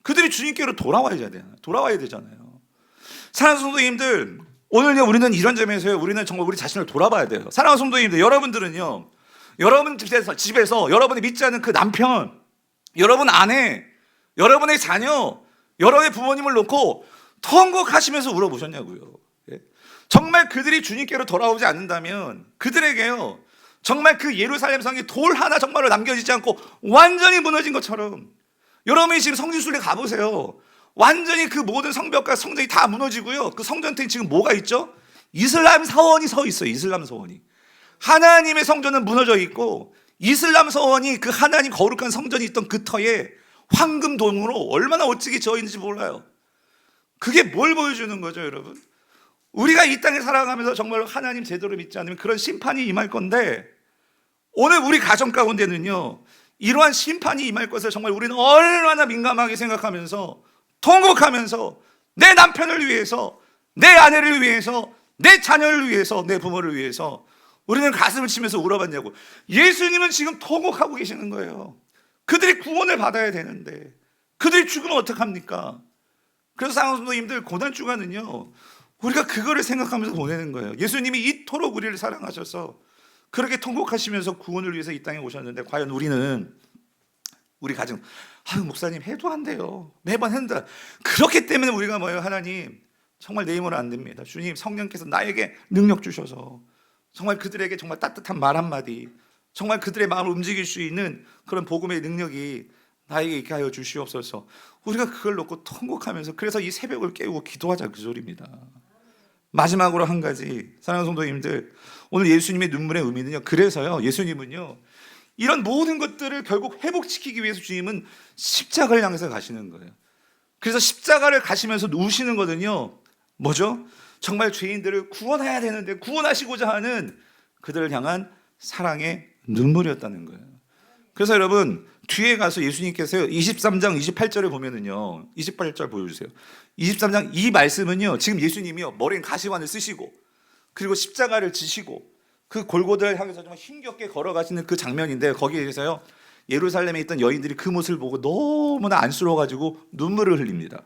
그들이 주님께로 돌아와야 되잖아요. 사랑하는 성도님들 오늘요 우리는 이런 점에서요 우리는 정말 우리 자신을 돌아봐야 돼요. 사랑하는 성도님들 여러분들은요 여러분 집에서 여러분이 믿지 않는 그 남편, 여러분 아내, 여러분의 자녀, 여러분의 부모님을 놓고 통곡하시면서 울어보셨냐고요. 정말 그들이 주님께로 돌아오지 않는다면 그들에게요 정말 그 예루살렘 성이 돌 하나 정말로 남겨지지 않고 완전히 무너진 것처럼 여러분이 지금 성지순례 가보세요. 완전히 그 모든 성벽과 성전이 다 무너지고요. 그 성전에 지금 뭐가 있죠? 이슬람 사원이 서 있어요. 이슬람 사원이. 하나님의 성전은 무너져 있고 이슬람 사원이 그 하나님 거룩한 성전이 있던 그 터에 황금돔으로 얼마나 멋지게 지어 있는지 몰라요. 그게 뭘 보여주는 거죠 여러분? 우리가 이 땅에 살아가면서 정말 하나님 제대로 믿지 않으면 그런 심판이 임할 건데 오늘 우리 가정 가운데는요 이러한 심판이 임할 것을 정말 우리는 얼마나 민감하게 생각하면서 통곡하면서 내 남편을 위해서 내 아내를 위해서 내 자녀를 위해서 내 부모를 위해서 우리는 가슴을 치면서 울어봤냐고. 예수님은 지금 통곡하고 계시는 거예요. 그들이 구원을 받아야 되는데 그들이 죽으면 어떡합니까? 그래서 사랑하는 성도님들 고난주간은요 우리가 그거를 생각하면서 보내는 거예요. 예수님이 이토록 우리를 사랑하셔서 그렇게 통곡하시면서 구원을 위해서 이 땅에 오셨는데 과연 우리는 우리 가정 목사님 해도 안 돼요. 매번 한다. 그렇기 때문에 우리가 뭐예요? 하나님 정말 내 힘으로 안 됩니다. 주님 성령께서 나에게 능력 주셔서 정말 그들에게 정말 따뜻한 말 한마디 정말 그들의 마음을 움직일 수 있는 그런 복음의 능력이 나에게 있게 하여 주시옵소서. 우리가 그걸 놓고 통곡하면서 그래서 이 새벽을 깨우고 기도하자 그 소리입니다. 마지막으로 한 가지 사랑하는 성도님들 오늘 예수님의 눈물의 의미는요 그래서요 예수님은요 이런 모든 것들을 결국 회복시키기 위해서 주님은 십자가를 향해서 가시는 거예요. 그래서 십자가를 가시면서 우시는 거는요 뭐죠? 정말 죄인들을 구원해야 되는데 구원하시고자 하는 그들을 향한 사랑의 눈물이었다는 거예요. 그래서 여러분 뒤에 가서 예수님께서 23장 28절에 보면은요, 28절 보여주세요. 23장 이 말씀은요, 지금 예수님이요 머리엔 가시관을 쓰시고 그리고 십자가를 지시고 그 골고다를 향해서 정말 힘겹게 걸어가시는 그 장면인데, 거기에서요 예루살렘에 있던 여인들이 그 모습을 보고 너무나 안쓰러워가지고 눈물을 흘립니다.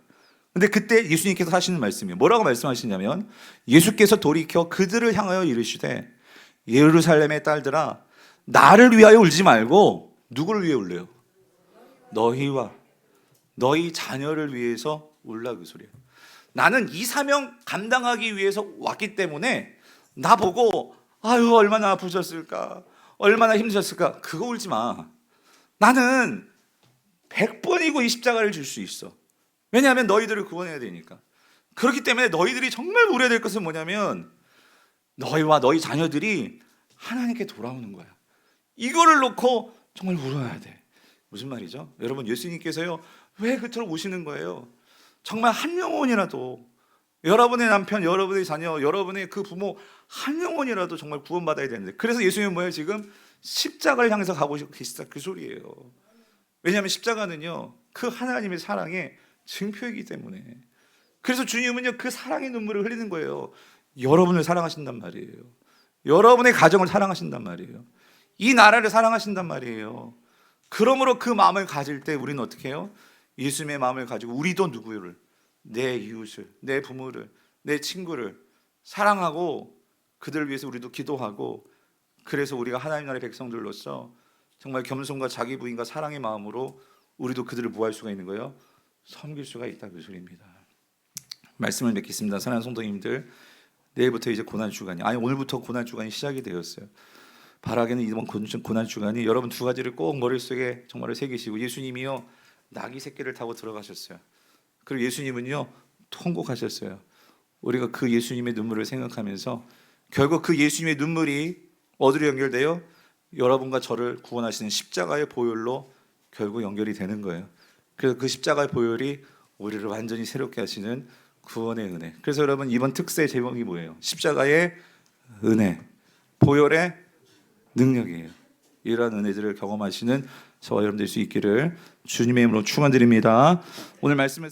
근데 그때 예수님께서 하시는 말씀이 뭐라고 말씀하시냐면, 예수께서 돌이켜 그들을 향하여 이르시되 예루살렘의 딸들아 나를 위하여 울지 말고 누구를 위해 울래요? 너희와 너희 자녀를 위해서 울라, 그 소리예요. 나는 이 사명 감당하기 위해서 왔기 때문에 나보고 아유 얼마나 아프셨을까, 얼마나 힘드셨을까, 그거 울지 마. 나는 100번이고 이 십자가를 줄 수 있어. 왜냐하면 너희들을 구원해야 되니까. 그렇기 때문에 너희들이 정말 울어야 될 것은 뭐냐면 너희와 너희 자녀들이 하나님께 돌아오는 거야. 이거를 놓고 정말 울어야 돼. 무슨 말이죠? 여러분, 예수님께서요 왜 그토록 우시는 거예요? 정말 한 영혼이라도, 여러분의 남편, 여러분의 자녀, 여러분의 그 부모 한 영혼이라도 정말 구원받아야 되는데, 그래서 예수님은 뭐예요? 지금 십자가를 향해서 가고 계시다, 그 소리예요. 왜냐하면 십자가는요 그 하나님의 사랑의 증표이기 때문에. 그래서 주님은요 그 사랑의 눈물을 흘리는 거예요. 여러분을 사랑하신단 말이에요. 여러분의 가정을 사랑하신단 말이에요. 이 나라를 사랑하신단 말이에요. 그러므로 그 마음을 가질 때 우리는 어떻게 해요? 예수님의 마음을 가지고 우리도 누구를, 내 이웃을, 내 부모를, 내 친구를 사랑하고 그들을 위해서 우리도 기도하고, 그래서 우리가 하나님 나라의 백성들로서 정말 겸손과 자기 부인과 사랑의 마음으로 우리도 그들을 뭐 할 수가 있는 거예요? 섬길 수가 있다, 그 소리입니다. 말씀을 맺겠습니다. 사랑하는 성도님들, 내일부터 이제 고난주간이, 아니 오늘부터 고난주간이 시작이 되었어요. 바라기는 이번 고난주간이 여러분 두 가지를 꼭 머릿속에 정말 새기시고, 예수님이요 나귀 새끼를 타고 들어가셨어요. 그리고 예수님은요 통곡하셨어요. 우리가 그 예수님의 눈물을 생각하면서 결국 그 예수님의 눈물이 어디로 연결돼요? 여러분과 저를 구원하시는 십자가의 보혈로 결국 연결이 되는 거예요. 그래서 그 십자가의 보혈이 우리를 완전히 새롭게 하시는 구원의 은혜. 그래서 여러분 이번 특세 제목이 뭐예요? 십자가의 은혜, 보혈의 능력이에요. 이러한 은혜들을 경험하시는 저와 여러분 될 수 있기를 주님의 이름으로 축원드립니다. 오늘 말씀을